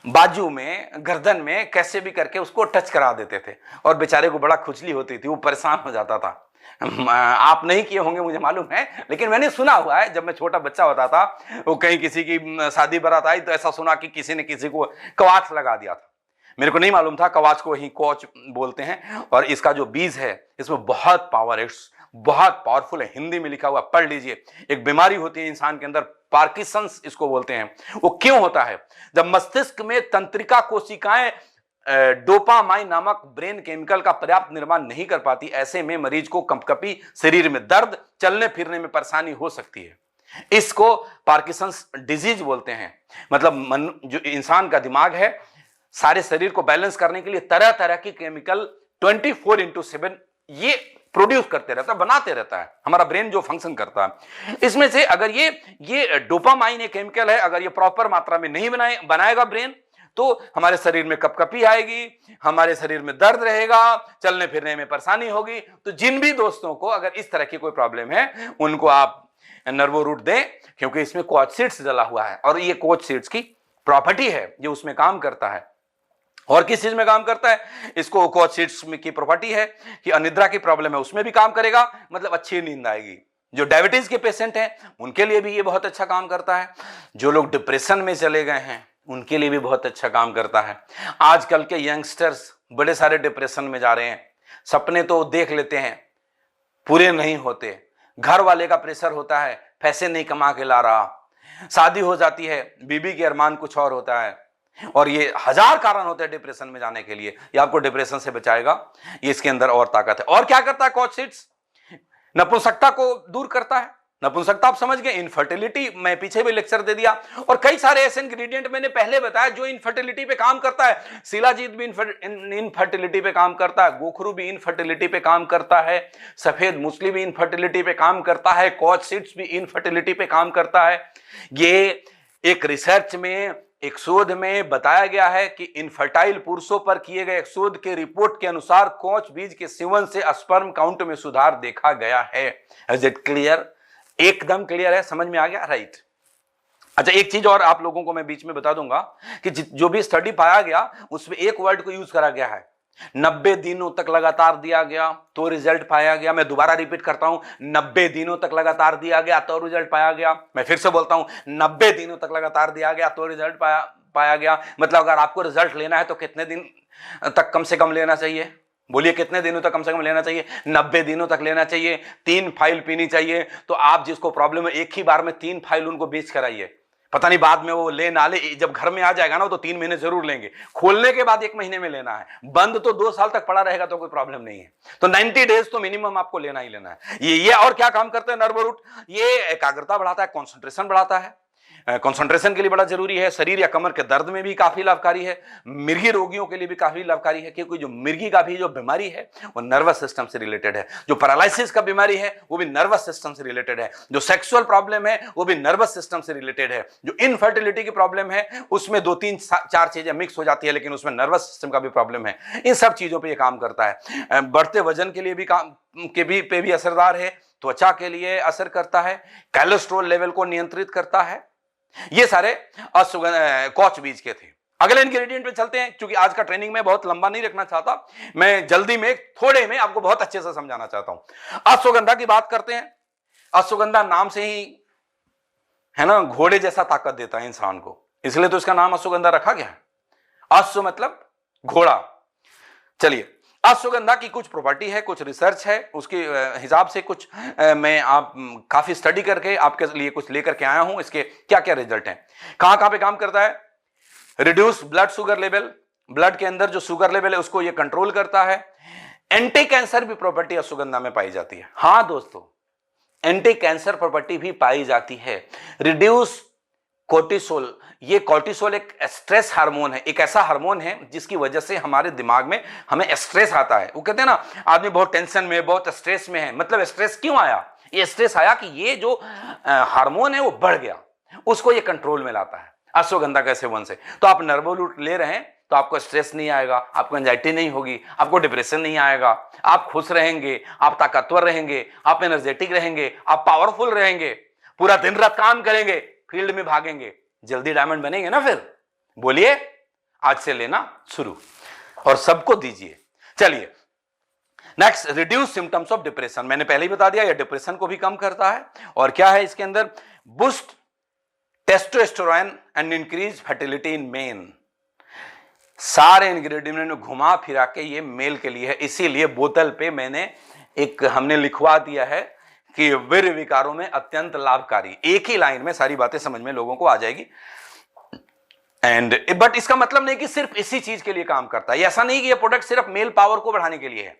बाजू में, गर्दन में, कैसे भी करके उसको टच करा देते थे। और बेचारे को बड़ा खुजली होती थी, वो परेशान हो जाता था। आप नहीं किए होंगे मुझे मालूम है, लेकिन मैंने सुना हुआ है। जब मैं छोटा बच्चा होता था, वो कहीं किसी की शादी बारात आई तो ऐसा सुना कि किसी ने किसी को कवाच लगा दिया था। मेरे को नहीं मालूम था, कवाच को ही कॉच बोलते हैं। और इसका जो बीज है इसमें बहुत पावर है, बहुत पावरफुल है। हिंदी में लिखा हुआ, पढ़ लीजिए। एक बीमारी होती है इंसान के अंदर, पार्किंसंस इसको बोलते हैं। वो क्यों होता है? जब मस्तिष्क में तंत्रिका कोशिकाएं डोपामाइन नामक ब्रेन केमिकल का पर्याप्त निर्माण नहीं कर पाती, ऐसे में मरीज को कंपकपी, शरीर में दर्द, चलने फिरने में परेशानी हो सकती है। इसको पार्किंसंस डिजीज बोलते हैं। मतलब जो इंसान का दिमाग है, सारे शरीर को बैलेंस करने के लिए तरह तरह की केमिकल 24/7 ये प्रोड्यूस करते रहता है, बनाते रहता है, हमारा ब्रेन जो फंक्शन करता है। इसमें से अगर ये डोपामाइन एक केमिकल है, अगर ये प्रॉपर मात्रा में नहीं बनाएगा ब्रेन, तो हमारे शरीर में कपकपी आएगी, हमारे शरीर में दर्द रहेगा, चलने फिरने में परेशानी होगी। तो जिन भी दोस्तों को अगर इस तरह की कोई प्रॉब्लम है, उनको आप नर्वो रूट दें, क्योंकि इसमें कोआक्सीड्स डला हुआ है और ये कोआक्सीड्स की प्रॉपर्टी है जो उसमें काम करता है। और किस चीज में काम करता है? इसको कोआक्सीड्स की प्रॉपर्टी है कि अनिद्रा की प्रॉब्लम है उसमें भी काम करेगा, मतलब अच्छी नींद आएगी। जो डायबिटीज के पेशेंट हैं उनके लिए भी ये बहुत अच्छा काम करता है। जो लोग डिप्रेशन में चले गए हैं उनके लिए भी बहुत अच्छा काम करता है। आजकल के यंगस्टर्स बड़े सारे डिप्रेशन में जा रहे हैं, सपने तो देख लेते हैं, पूरे नहीं होते, घर वाले का प्रेशर होता है, पैसे नहीं कमा के ला रहा, शादी हो जाती है, बीबी के अरमान कुछ और होता है, और ये हजार कारण होते हैं डिप्रेशन में जाने के लिए। ये आपको डिप्रेशन से बचाएगा, ये इसके अंदर और ताकत है। और क्या करता है कोआक्सीड्स? नपुंसकता को दूर करता है। नपुंसकता आप समझ गए, इनफर्टिलिटी मैं पीछे भी लेक्चर दे दिया, और कई सारे ऐसे इंग्रेडिएंट मैंने पहले बताया जो इनफर्टिलिटी पे काम करता है। शिलाजीत भी इनफर्टिलिटी पे काम करता है, गोखरू भी इनफर्टिलिटी पे काम करता है, सफेद मूसली भी इनफर्टिलिटी पे काम करता है, कोआक्सीड्स भी इनफर्टिलिटी पे काम करता है। ये एक रिसर्च में, एक शोध में बताया गया है कि इनफर्टाइल पुरुषों पर किए गए एक शोध के रिपोर्ट के अनुसार कोच बीज के सेवन से स्पर्म काउंट में सुधार देखा गया है। Is it clear? एकदम क्लियर है, समझ में आ गया? राइट। अच्छा, एक चीज और आप लोगों को मैं बीच में बता दूंगा कि जो भी स्टडी पाया गया उसमें एक वर्ड को यूज करा गया है, 90 दिनों तक लगातार दिया गया तो रिजल्ट पाया गया। मैं दोबारा रिपीट करता हूं, 90 दिनों तक लगातार दिया गया तो रिजल्ट पाया गया। मैं फिर से बोलता हूं, 90 दिनों तक लगातार दिया गया तो रिजल्ट पाया गया। मतलब अगर आपको रिजल्ट लेना है तो कितने दिन तक कम से कम लेना चाहिए? बोलिए, कितने दिनों तक कम से कम लेना चाहिए? 90 दिनों तक लेना चाहिए। 3 फाइल पीनी चाहिए। तो आप जिसको प्रॉब्लम है एक ही बार में 3 फाइल उनको बेच कराइए, पता नहीं बाद में वो ले ना ले, जब घर में आ जाएगा ना तो 3 महीने जरूर लेंगे, खोलने के बाद 1 महीने में लेना है, बंद तो 2 साल तक पड़ा रहेगा तो कोई प्रॉब्लम नहीं है। तो 90 डेज तो मिनिमम आपको लेना ही लेना है। ये और क्या काम करते हैं नर्व रूट? ये एकाग्रता बढ़ाता है, कॉन्सेंट्रेशन बढ़ाता है, कंसंट्रेशन के लिए बड़ा जरूरी है, शरीर या कमर के दर्द में भी काफी लाभकारी है, मिर्गी रोगियों के लिए भी काफी लाभकारी है, क्योंकि जो मिर्गी का भी जो बीमारी है वो नर्वस सिस्टम से रिलेटेड है, जो पैरालिसिस का बीमारी है वो भी नर्वस सिस्टम से रिलेटेड है, जो सेक्सुअल प्रॉब्लम है वो भी नर्वस सिस्टम से रिलेटेड है, जो इनफर्टिलिटी की प्रॉब्लम है उसमें 2 3 4 चीजें मिक्स हो जाती है, लेकिन उसमें नर्वस सिस्टम का भी प्रॉब्लम है। इन सब चीजों पर यह काम करता है। बढ़ते वजन के लिए भी काम पे भी असरदार है, त्वचा के लिए असर करता है, कोलेस्ट्रॉल लेवल को नियंत्रित करता है। ये सारे कोच बीज के थे। अगले इंग्रेडिएंट पे चलते हैं, क्योंकि आज का ट्रेनिंग में बहुत लंबा नहीं रखना चाहता, मैं जल्दी में थोड़े में आपको बहुत अच्छे से समझाना चाहता हूं। अश्वगंधा की बात करते हैं। अश्वगंधा नाम से ही है ना, घोड़े जैसा ताकत देता है इंसान को, इसलिए तो इसका नाम अश्वगंधा रखा गया है। अश्व मतलब घोड़ा। चलिए, अश्वगंधा की कुछ प्रॉपर्टी है, कुछ रिसर्च है, उसके हिसाब से कुछ मैं आप काफी स्टडी करके आपके लिए कुछ लेकर के आया हूं। इसके क्या क्या रिजल्ट हैं, कहां कहां पे काम करता है? Reduce blood sugar level, blood के अंदर जो शुगर लेवल है उसको ये कंट्रोल करता है। एंटी कैंसर भी प्रॉपर्टी अश्वगंधा में पाई जाती है। हां दोस्तों, एंटी कैंसर प्रॉपर्टी भी पाई जाती है। रिड्यूस कोर्टिसोल, ये कोर्टिसोल एक स्ट्रेस हार्मोन है, एक ऐसा हार्मोन है जिसकी वजह से हमारे दिमाग में हमें स्ट्रेस आता है। वो कहते हैं ना, आदमी बहुत टेंशन में, बहुत स्ट्रेस में है, मतलब स्ट्रेस क्यों आया? ये स्ट्रेस आया कि ये जो हार्मोन है वो बढ़ गया, उसको ये कंट्रोल में लाता है अश्वगंधा के सेवन से। तो आप नर्वोलूट ले रहे हैं तो आपको स्ट्रेस नहीं आएगा, आपको एंजाइटी नहीं होगी, आपको डिप्रेशन नहीं आएगा, आप खुश रहेंगे, आप ताकतवर रहेंगे, आप एनर्जेटिक रहेंगे, आप पावरफुल रहेंगे, पूरा दिन रात काम करेंगे, फील्ड में भागेंगे, जल्दी डायमंड बनेंगे ना। फिर बोलिए, आज से लेना शुरू और सबको दीजिए। चलिए next, reduce symptoms of depression. मैंने पहले ही बता दिया, यह डिप्रेशन को भी कम करता है। और क्या है इसके अंदर? Boost testosterone and increase fertility in main. सारे इंग्रेडिएंट में घुमा फिरा के ये मेल के लिए है, इसीलिए बोतल पे मैंने हमने लिखवा दिया है कि वीर्य विकारों में अत्यंत लाभकारी। एक ही लाइन में सारी बातें समझ में लोगों को आ जाएगी। बट इसका मतलब नहीं कि सिर्फ इसी चीज के लिए काम करता है। ऐसा नहीं कि ये प्रोडक्ट सिर्फ मेल पावर को बढ़ाने के लिए है,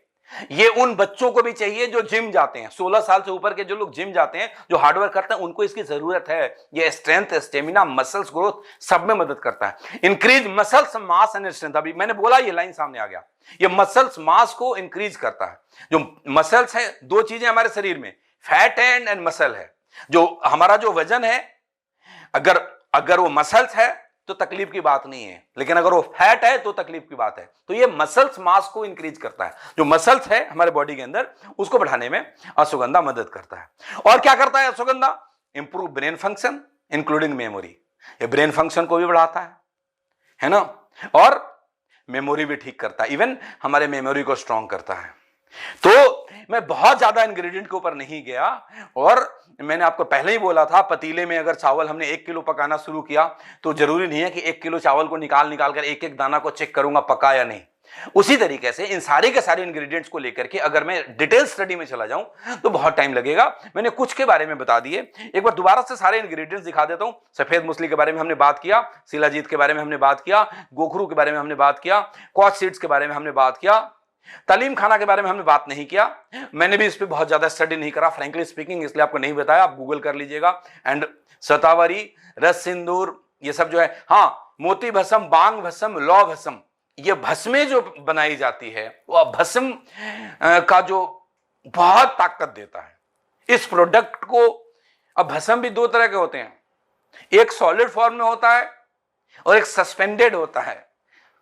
ये उन बच्चों को भी चाहिए जो जिम जाते हैं, 16 साल से ऊपर के जो लोग जिम जाते हैं, जो हार्डवर्क करते हैं, उनको इसकी जरूरत है। ये स्ट्रेंथ, स्टेमिना, मसल्स ग्रोथ सब में मदद करता है। Increase muscles mass and strength, अभी मैंने बोला, ये लाइन सामने आ गया। ये मसल्स मास को इंक्रीज करता है। जो मसल्स है, दो चीजें हमारे शरीर में, फैट एंड मसल है। जो हमारा जो वजन है, अगर वो मसल्स है तो तकलीफ की बात नहीं है, लेकिन अगर वो फैट है तो तकलीफ की बात है। तो ये मसल्स मास को इंक्रीज करता है। जो मसल्स है हमारे बॉडी के अंदर, उसको बढ़ाने में अश्वगंधा मदद करता है। और क्या करता है ashwagandha? Improve brain function including memory. ये ब्रेन फंक्शन को भी बढ़ाता है ना, और मेमोरी भी ठीक करता है, इवन हमारे मेमोरी को स्ट्रांग करता है। तो मैं बहुत ज्यादा इंग्रेडिएंट के ऊपर नहीं गया, और मैंने आपको पहले ही बोला था, पतीले में अगर चावल हमने 1 किलो पकाना शुरू किया तो जरूरी नहीं है कि 1 किलो चावल को निकाल कर एक एक दाना को चेक करूंगा पका या नहीं। उसी तरीके से इन सारे के सारे इंग्रेडिएंट्स को लेकर के अगर मैं डिटेल स्टडी में चला जाऊं तो बहुत टाइम लगेगा। मैंने कुछ के बारे में बता दिए, एक बार दोबारा से सारे इंग्रेडिएंट्स दिखा देता हूं। सफेद मूसली के बारे में हमने बात किया, शिलाजीत के बारे में हमने बात किया, गोखरू के बारे में हमने बात किया, कॉच सीड्स के बारे में हमने बात किया, तालीम खाना के बारे में हमने बात नहीं किया। मैंने भी इस पे बहुत ज्यादा स्टडी नहीं करा, फ्रैंकली स्पीकिंग, इसलिए आपको नहीं बताया, आप गूगल कर लीजिएगा। एंड शतावरी, रस सिंदूर, ये सब जो है, हाँ, मोती भस्म, बांग भस्म, लौ भस्म, ये भस्में जो बनाई जाती है, वो भस्म का जो बहुत ताकत देता है इस प्रोडक्ट को। अब भस्म भी दो तरह के होते हैं, एक सॉलिड फॉर्म में होता है और एक सस्पेंडेड होता है।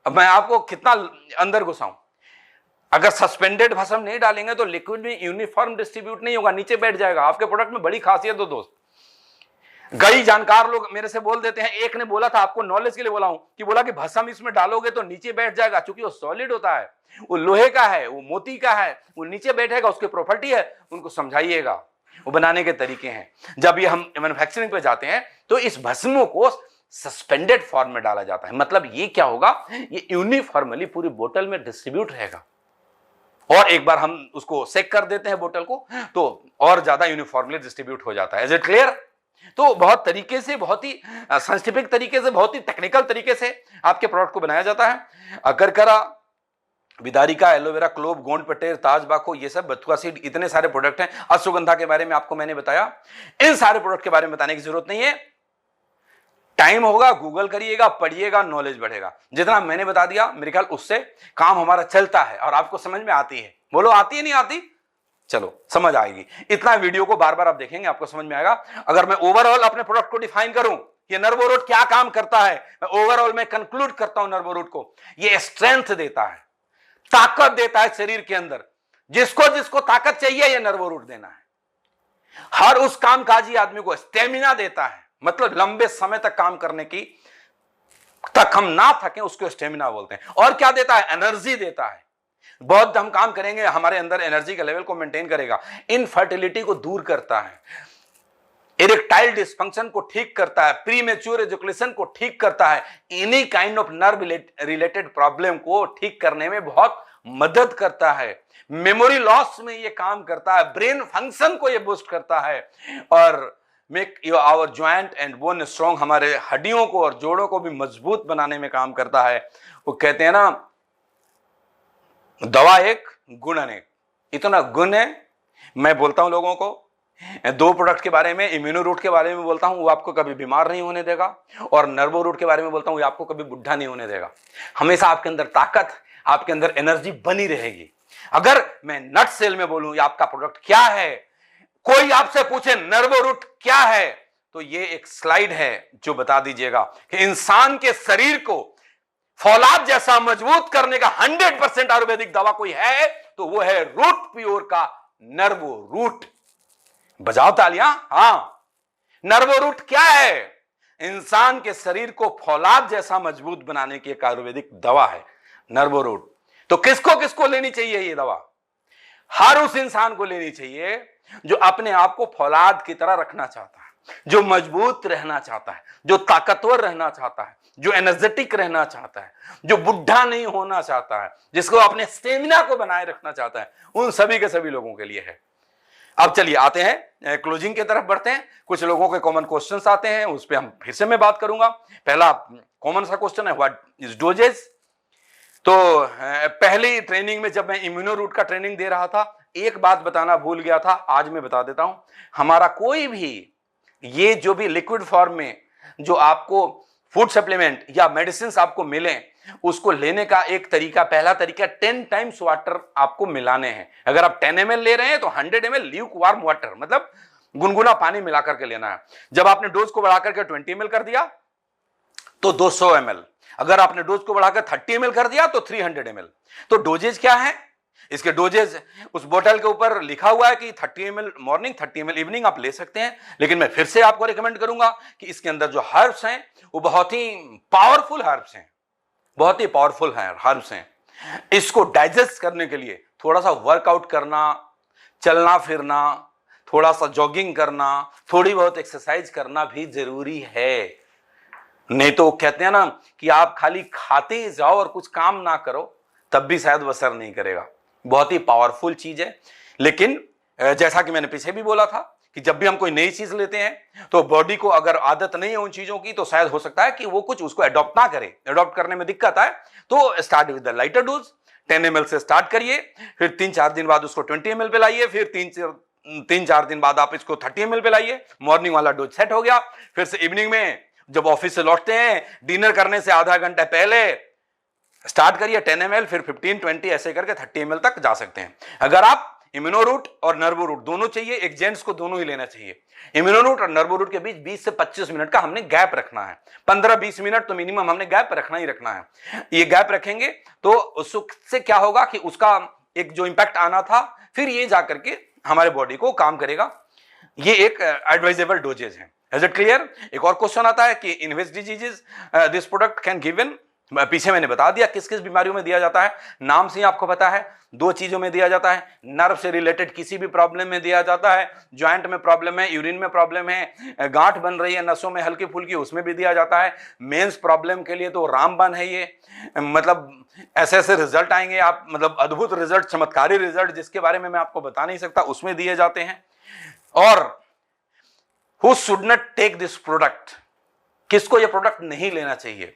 अब मैं आपको कितना अंदर घुसाऊं, अगर सस्पेंडेड भस्म नहीं डालेंगे तो लिक्विड में यूनिफॉर्म डिस्ट्रीब्यूट नहीं होगा, नीचे बैठ जाएगा। आपके प्रोडक्ट में बड़ी खासियत हो दोस्त, कई जानकार लोग मेरे से बोल देते हैं, एक ने बोला था, आपको नॉलेज के लिए बोला हूं, कि बोला कि भस्म इसमें डालोगे तो नीचे बैठ जाएगा, क्योंकि वो सॉलिड होता है, वो लोहे का है, वो मोती का है, वो नीचे बैठेगा, उसकी प्रॉपर्टी है। उनको समझाइएगा, वो बनाने के तरीके हैं। जब ये हम मैन्युफैक्चरिंग पे जाते हैं तो इस भस्मों को सस्पेंडेड फॉर्म में डाला जाता है। मतलब ये क्या होगा, ये यूनिफॉर्मली पूरी बोतल में डिस्ट्रीब्यूट रहेगा, और एक बार हम उसको सेक कर देते हैं बोतल को तो और ज्यादा यूनिफॉर्मली डिस्ट्रीब्यूट हो जाता है। Is it clear? तो बहुत तरीके से, बहुत ही साइंटिफिक तरीके से, बहुत ही टेक्निकल तरीके से आपके प्रोडक्ट को बनाया जाता है। अकरकरा, विदारिका, एलोवेरा, क्लोव, गोंड पटेर, ताज बाखो, ये सब, बथुआ सीड, इतने सारे प्रोडक्ट हैं। अश्वगंधा के बारे में आपको मैंने बताया, इन सारे प्रोडक्ट के बारे में बताने की जरूरत नहीं है। टाइम होगा, गूगल करिएगा, पढ़िएगा, नॉलेज बढ़ेगा। जितना मैंने बता दिया, मेरे ख्याल उससे काम हमारा चलता है और आपको समझ में आती है। बोलो आती है, नहीं आती? चलो समझ आएगी। इतना वीडियो को बार बार आप देखेंगे, आपको समझ में आएगा। अगर मैं ओवरऑल अपने प्रोडक्ट को डिफाइन करूं, ये नर्वो रूट क्या काम करता है, मैं ओवरऑल में कंक्लूड करता हूं नर्वो रूट को, ये स्ट्रेंथ देता है, ताकत देता है शरीर के अंदर। जिसको जिसको ताकत चाहिए, ये नर्वो रूट देना है। हर उस कामकाजी आदमी को स्टेमिना देता है, मतलब लंबे समय तक काम करने की, तक हम ना थके, उसको स्टेमिना बोलते हैं। और क्या देता है? एनर्जी देता है। बहुत हम काम करेंगे, हमारे अंदर एनर्जी के लेवल को मेंटेन करेगा। इनफर्टिलिटी को दूर करता है, इरेक्टाइल डिस्फंक्शन को ठीक करता है, प्रीमेच्योर एजुकेशन को ठीक करता है, any kind of nerve related problem को ठीक करने में बहुत मदद करता है। मेमोरी लॉस में ये काम करता है, ब्रेन फंक्शन को ये बूस्ट करता है, और make your our joint and bone strong, हमारे हड्डियों को और जोड़ों को भी मजबूत बनाने में काम करता है। वो कहते हैं ना, दवा एक गुण अनेक, इतना गुण है। मैं बोलता हूं लोगों को, 2 प्रोडक्ट के बारे में, इम्यूनो रूट के बारे में बोलता हूं, वो आपको कभी बीमार नहीं होने देगा, और नर्वो रूट के बारे में बोलता हूं, वो आपको कभी बुढ़ा नहीं होने देगा। हमेशा आपके अंदर ताकत, आपके अंदर एनर्जी बनी रहेगी। अगर मैं नट सेल में बोलूं, आपका प्रोडक्ट क्या है, कोई आपसे पूछे नर्वो रूट क्या है, तो ये एक स्लाइड है जो बता दीजिएगा कि इंसान के शरीर को फौलाद जैसा मजबूत करने का 100% आयुर्वेदिक दवा कोई है तो वो है रूट प्योर का नर्वो रूट। बजाओ तालियां। हां, नर्वो रूट क्या है? इंसान के शरीर को फौलाद जैसा मजबूत बनाने की एक आयुर्वेदिक दवा है नर्वो रूट। तो किसको किसको लेनी चाहिए ये दवा? हर उस इंसान को लेनी चाहिए जो अपने आप को फौलाद की तरह रखना चाहता है, जो मजबूत रहना चाहता है, जो ताकतवर रहना चाहता है, जो एनर्जेटिक रहना चाहता है, जो बुढ़ा नहीं होना चाहता है, जिसको अपने स्टेमिना को बनाए रखना चाहता है, उन सभी के सभी लोगों के लिए है। अब चलिए आते हैं क्लोजिंग की तरफ बढ़ते हैं। कुछ लोगों के कॉमन क्वेश्चंस आते हैं, उस पर हम फिर से मैं बात करूंगा। पहला कॉमन सा क्वेश्चन है, व्हाट इज डोजेज? तो पहली ट्रेनिंग में जब मैं इम्यूनो रूट का ट्रेनिंग दे रहा था, एक बात बताना भूल गया था, आज मैं बता देता हूं। हमारा कोई भी ये जो भी लिक्विड फॉर्म में जो आपको फूड सप्लीमेंट या मेडिसिन आपको मिले, उसको लेने का एक तरीका, पहला तरीका 10 टाइम्स वाटर आपको मिलाने हैं। अगर आप 10 ml ले रहे हैं तो 100 ml ल्यूक वार्म वाटर, मतलब गुनगुना पानी मिला करके लेना है। जब आपने डोज को बढ़ा करके 20 ml कर दिया तो 200 ml, अगर आपने डोज को बढ़ाकर 30 ml कर दिया तो 300 ml। तो डोजेज क्या है, इसके डोजेज उस बोतल के ऊपर लिखा हुआ है कि 30 ml मॉर्निंग, 30 ml इवनिंग आप ले सकते हैं। लेकिन मैं फिर से आपको रिकमेंड करूंगा कि इसके अंदर जो हर्ब्स हैं वो बहुत ही पावरफुल हर्ब्स हैं, बहुत ही पावरफुल हर्ब्स हैं। इसको डाइजेस्ट करने के लिए थोड़ा सा वर्कआउट करना, चलना फिरना, थोड़ा सा जॉगिंग करना, थोड़ी बहुत एक्सरसाइज करना भी जरूरी है। नहीं तो कहते हैं ना कि आप खाली खाते ही जाओ और कुछ काम ना करो, तब भी शायद वो असर नहीं करेगा। बहुत ही पावरफुल चीज है। लेकिन जैसा कि मैंने पीछे भी बोला था कि जब भी हम कोई नई चीज लेते हैं तो बॉडी को अगर आदत नहीं है उन चीजों की, तो शायद हो सकता है कि वो कुछ उसको अडॉप्ट ना करे, अडॉप्ट करने में दिक्कत आए। तो start with the lighter dose, 10 ml से स्टार्ट करिए, फिर 3-4 दिन बाद उसको 20 ml पे लाइए, फिर 3-4 दिन बाद आप इसको 30 ml पे लाइए। मॉर्निंग वाला डोज सेट हो गया। फिर से इवनिंग में जब ऑफिस से लौटते हैं, डिनर करने से आधा घंटा पहले स्टार्ट करिए 10 ml, फिर 15-20 ऐसे करके 30 ml तक जा सकते हैं। अगर आप इम्यूनो रूट और नर्वो रूट दोनों चाहिए, एक जेंट्स को दोनों ही लेना चाहिए। इम्यूनो रूट और नर्वो रूट के बीच 20 से 25 मिनट का हमने गैप रखना है। 15-20 मिनट तो मिनिमम हमने गैप रखना ही रखना है। ये गैप रखेंगे तो उससे क्या होगा कि उसका एक जो इंपैक्ट आना था, फिर ये जाकर के हमारे बॉडी को काम करेगा। ये एक एडवाइजेबल डोजेज है। Is it clear? एक और क्वेश्चन आता है कि in which diseases this product can given. पीछे मैंने बता दिया किस किस बीमारियों में दिया जाता है, नाम से ही आपको पता है। 2 चीजों में दिया जाता है, नर्व से रिलेटेड किसी भी प्रॉब्लम में दिया जाता है, ज्वाइंट में प्रॉब्लम है, यूरिन में प्रॉब्लम है, गांठ बन रही है नसों में हल्की फुल्की, उसमें भी दिया जाता है। मेंस प्रॉब्लम के लिए तो रामबाण है ये, मतलब ऐसे ऐसे रिजल्ट आएंगे आप, मतलब अद्भुत रिजल्ट, चमत्कारी रिजल्ट जिसके बारे में मैं आपको बता नहीं सकता, उसमें दिए जाते हैं। और Who should not take this product? किसको यह प्रोडक्ट नहीं लेना चाहिए?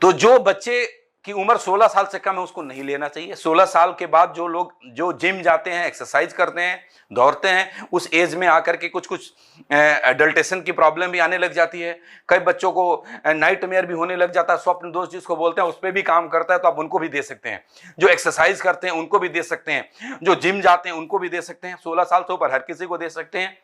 तो जो बच्चे की उम्र 16 साल से कम है उसको नहीं लेना चाहिए। 16 साल के बाद जो लोग जो जिम जाते हैं, एक्सरसाइज करते हैं, दौड़ते हैं, उस एज में आकर के कुछ कुछ एडल्टेशन की प्रॉब्लम भी आने लग जाती है। कई बच्चों को नाइटमेयर भी होने लग जाता है, स्वप्न दोष जिसको बोलते हैं, उस पर भी काम करता है, तो आप उनको भी दे सकते हैं। जो एक्सरसाइज करते हैं उनको भी दे सकते हैं, जो जिम जाते हैं उनको भी दे सकते हैं। 16 साल से ऊपर हर किसी को दे सकते हैं।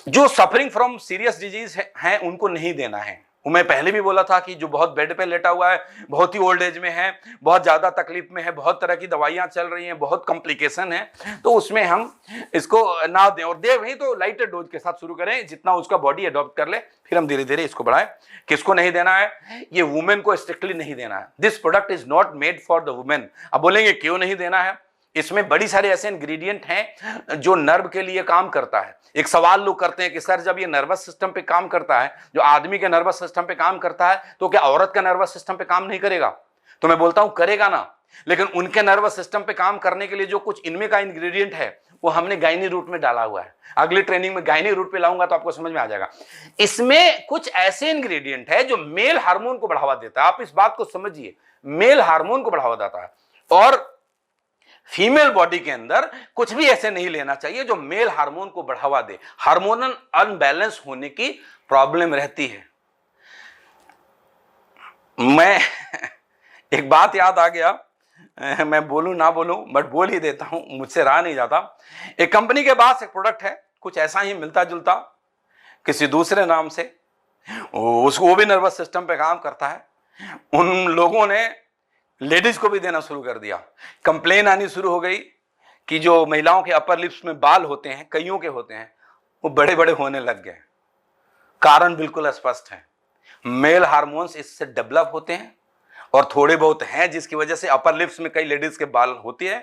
जो सफरिंग फ्रॉम सीरियस डिजीज है उनको नहीं देना है। मैं पहले भी बोला था कि जो बहुत बेड पे लेटा हुआ है, बहुत ही ओल्ड एज में है, बहुत ज्यादा तकलीफ में है, बहुत तरह की दवाइयां चल रही हैं, बहुत कॉम्प्लिकेशन है, तो उसमें हम इसको ना दें। और दे वहीं तो लाइटर डोज के साथ शुरू करें, जितना उसका बॉडी अडॉप्ट कर ले, फिर हम धीरे धीरे इसको बढ़ाएं। किसको नहीं देना है? ये वुमेन को स्ट्रिक्टली नहीं देना है। This product is not made for the women. अब बोलेंगे क्यों नहीं देना है? इसमें बड़ी सारे ऐसे इंग्रेडिएंट हैं जो नर्व के लिए काम करता है। एक सवाल लोग करते हैं कि सर जब ये नर्वस सिस्टम पे काम करता है, जो आदमी के नर्वस सिस्टम पे काम करता है, तो क्या औरत का नर्वस सिस्टम पे काम नहीं करेगा? तो मैं बोलता हूं करेगा ना, लेकिन उनके नर्वस सिस्टम पे काम करने के लिए जो कुछ इनमें का इंग्रेडिएंट है वो हमने गायनी रूट में डाला हुआ है। अगली ट्रेनिंग में गायनी रूट पे लाऊंगा तो आपको समझ में आ जाएगा। इसमें कुछ ऐसे इंग्रेडिएंट है जो मेल हार्मोन को बढ़ावा देता है। आप इस बात को समझिए, मेल हार्मोन को बढ़ावा देता है। और फीमेल बॉडी के अंदर कुछ भी ऐसे नहीं लेना चाहिए जो मेल हार्मोन को बढ़ावा दे। हार्मोनल अनबैलेंस होने की प्रॉब्लम रहती है। मैं एक बात याद आ गया, मैं बोलूं ना बोलूं बट बोल ही देता हूं, मुझसे रहा नहीं जाता। एक कंपनी के पास एक प्रोडक्ट है, कुछ ऐसा ही मिलता जुलता किसी दूसरे नाम से, उसको वो भी नर्वस सिस्टम पे काम करता है। उन लोगों ने लेडीज को भी देना शुरू कर दिया। कंप्लेन आनी शुरू हो गई कि जो महिलाओं के अपर लिप्स में बाल होते हैं, कईयों के होते हैं, वो बड़े बड़े होने लग गए। कारण बिल्कुल स्पष्ट है, मेल हार्मोन्स इससे डेवलप होते हैं और थोड़े बहुत हैं जिसकी वजह से अपर लिप्स में कई लेडीज के बाल होती है,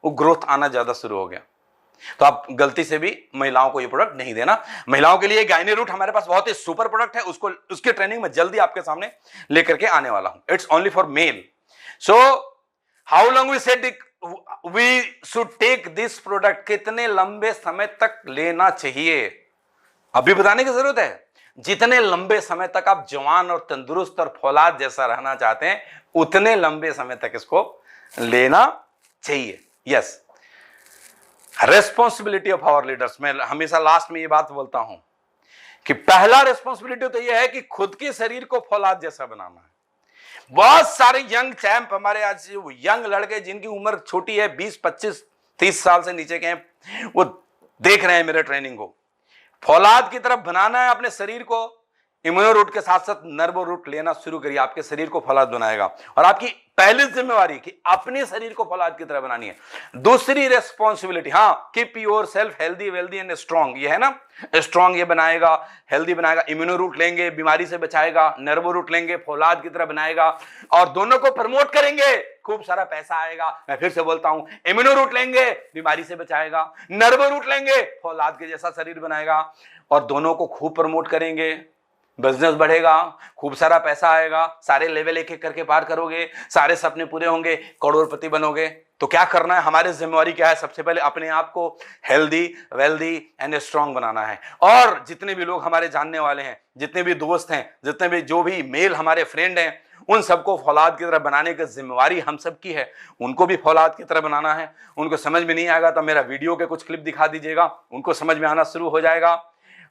वो ग्रोथ आना ज्यादा शुरू हो गया। तो आप गलती से भी महिलाओं को ये प्रोडक्ट नहीं देना। महिलाओं के लिए गायनी रूट हमारे पास बहुत ही सुपर प्रोडक्ट है, उसको उसकी ट्रेनिंग में जल्दी आपके सामने लेकर के आने वाला हूं। It's only for male. So, how long we said we should take this product? कितने लंबे समय तक लेना चाहिए? अभी बताने की जरूरत है? जितने लंबे समय तक आप जवान और तंदुरुस्त और फौलाद जैसा रहना चाहते हैं, उतने लंबे समय तक इसको लेना चाहिए। Yes, responsibility of our leaders. मैं हमेशा लास्ट में ये बात बोलता हूं कि पहला रेस्पॉन्सिबिलिटी तो यह है कि खुद के शरीर को फौलाद जैसा बनाना है। बहुत सारे यंग चैंप हमारे आज यंग लड़के जिनकी उम्र छोटी है, 20, 25, 30 साल से नीचे के हैं, वो देख रहे हैं मेरे ट्रेनिंग को। फौलाद की तरफ बनाना है अपने शरीर को। इम्यूनो रूट के साथ साथ नर्वो रूट लेना शुरू करिए, आपके शरीर को फौलाद बनाएगा। और आपकी पहली जिम्मेवारी कि अपने शरीर को फौलाद की तरह बनानी है। दूसरी रेस्पॉन्सिबिलिटी, हाँ, keep your self healthy, wealthy and strong. ये है ना, स्ट्रॉन्ग ये बनाएगा, हेल्दी बनाएगा। इम्यूनो रूट लेंगे, बीमारी से बचाएगा। नर्वो रूट लेंगे, फौलाद की तरह बनाएगा। और दोनों को प्रमोट करेंगे, खूब सारा पैसा आएगा। मैं फिर से बोलता हूं, इम्यूनो रूट लेंगे, बीमारी से बचाएगा। नर्वो रूट लेंगे, फौलाद के जैसा शरीर बनाएगा। और दोनों को खूब प्रमोट करेंगे, बिजनेस बढ़ेगा, खूब सारा पैसा आएगा, सारे लेवल एक एक करके पार करोगे, सारे सपने पूरे होंगे, करोड़पति बनोगे। तो क्या करना है, हमारी जिम्मेवारी क्या है? सबसे पहले अपने आप को हेल्दी, वेल्दी एंड स्ट्रांग बनाना है। और जितने भी लोग हमारे जानने वाले हैं, जितने भी दोस्त हैं, जितने भी जो भी मेल हमारे फ्रेंड हैं, उन सबको फौलाद की तरह बनाने की जिम्मेवारी हम सबकी है। उनको भी फौलाद की तरह बनाना है। उनको समझ में नहीं आएगा तो मेरा वीडियो के कुछ क्लिप दिखा दीजिएगा, उनको समझ में आना शुरू हो जाएगा।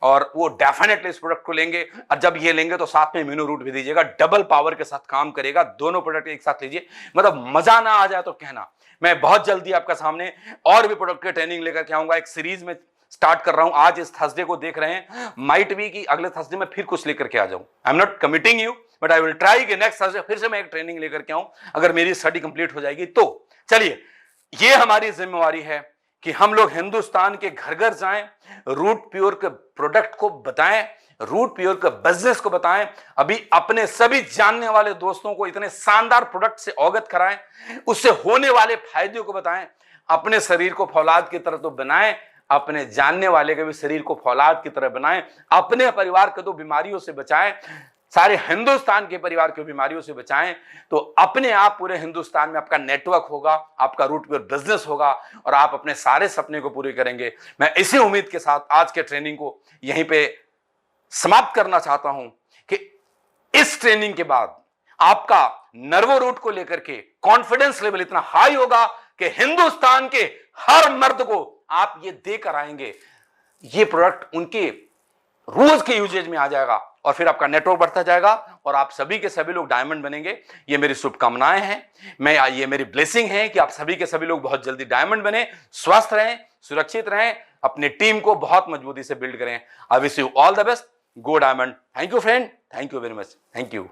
और वो डेफिनेटली इस प्रोडक्ट को लेंगे। और जब ये लेंगे तो साथ में इम्यूनो रूट भी दीजिएगा, डबल पावर के साथ काम करेगा। दोनों प्रोडक्ट एक साथ लीजिए, मतलब मजा ना आ जाए तो कहना। मैं बहुत जल्दी आपका सामने और भी प्रोडक्ट की ट्रेनिंग लेकर के आऊंगा। एक सीरीज में स्टार्ट कर रहा हूं, आज इस थर्सडे को देख रहे हैं, माइट बी कि अगले थर्सडे में फिर कुछ लेकर के आ जाऊं। I am not committing you, but I will try कि नेक्स्ट थर्सडे फिर से मैं एक ट्रेनिंग लेकर के आऊं, अगर मेरी स्टडी कंप्लीट हो जाएगी तो। चलिए, ये हमारी जिम्मेवारी है कि हम लोग हिंदुस्तान के घर घर जाएं, रूट प्योर के प्रोडक्ट को बताएं, रूट प्योर के बिजनेस को बताएं। अभी अपने सभी जानने वाले दोस्तों को इतने शानदार प्रोडक्ट से अवगत कराएं, उससे होने वाले फायदों को बताएं। अपने शरीर को फौलाद की तरह तो बनाएं, अपने जानने वाले के भी शरीर को फौलाद की तरह बनाएं। अपने परिवार को तो बीमारियों से बचाएं, सारे हिंदुस्तान के परिवार को बीमारियों से बचाएं। तो अपने आप पूरे हिंदुस्तान में आपका नेटवर्क होगा, आपका रूट प्योर बिजनेस होगा और आप अपने सारे सपने को पूरे करेंगे। मैं इसी उम्मीद के साथ आज के ट्रेनिंग को यहीं पे समाप्त करना चाहता हूं कि इस ट्रेनिंग के बाद आपका नर्वो रूट को लेकर के कॉन्फिडेंस लेवल इतना हाई होगा कि हिंदुस्तान के हर मर्द को आप ये देकर आएंगे। ये प्रोडक्ट उनके रोज के यूजेज में आ जाएगा और फिर आपका नेटवर्क बढ़ता जाएगा और आप सभी के सभी लोग डायमंड बनेंगे। ये मेरी शुभकामनाएं हैं, ये मेरी ब्लेसिंग है कि आप सभी के सभी लोग बहुत जल्दी डायमंड बने, स्वस्थ रहें, सुरक्षित रहें, अपनी टीम को बहुत मजबूती से बिल्ड करें। I wish you all the best, go diamond. Thank you friend, thank you very much, thank you.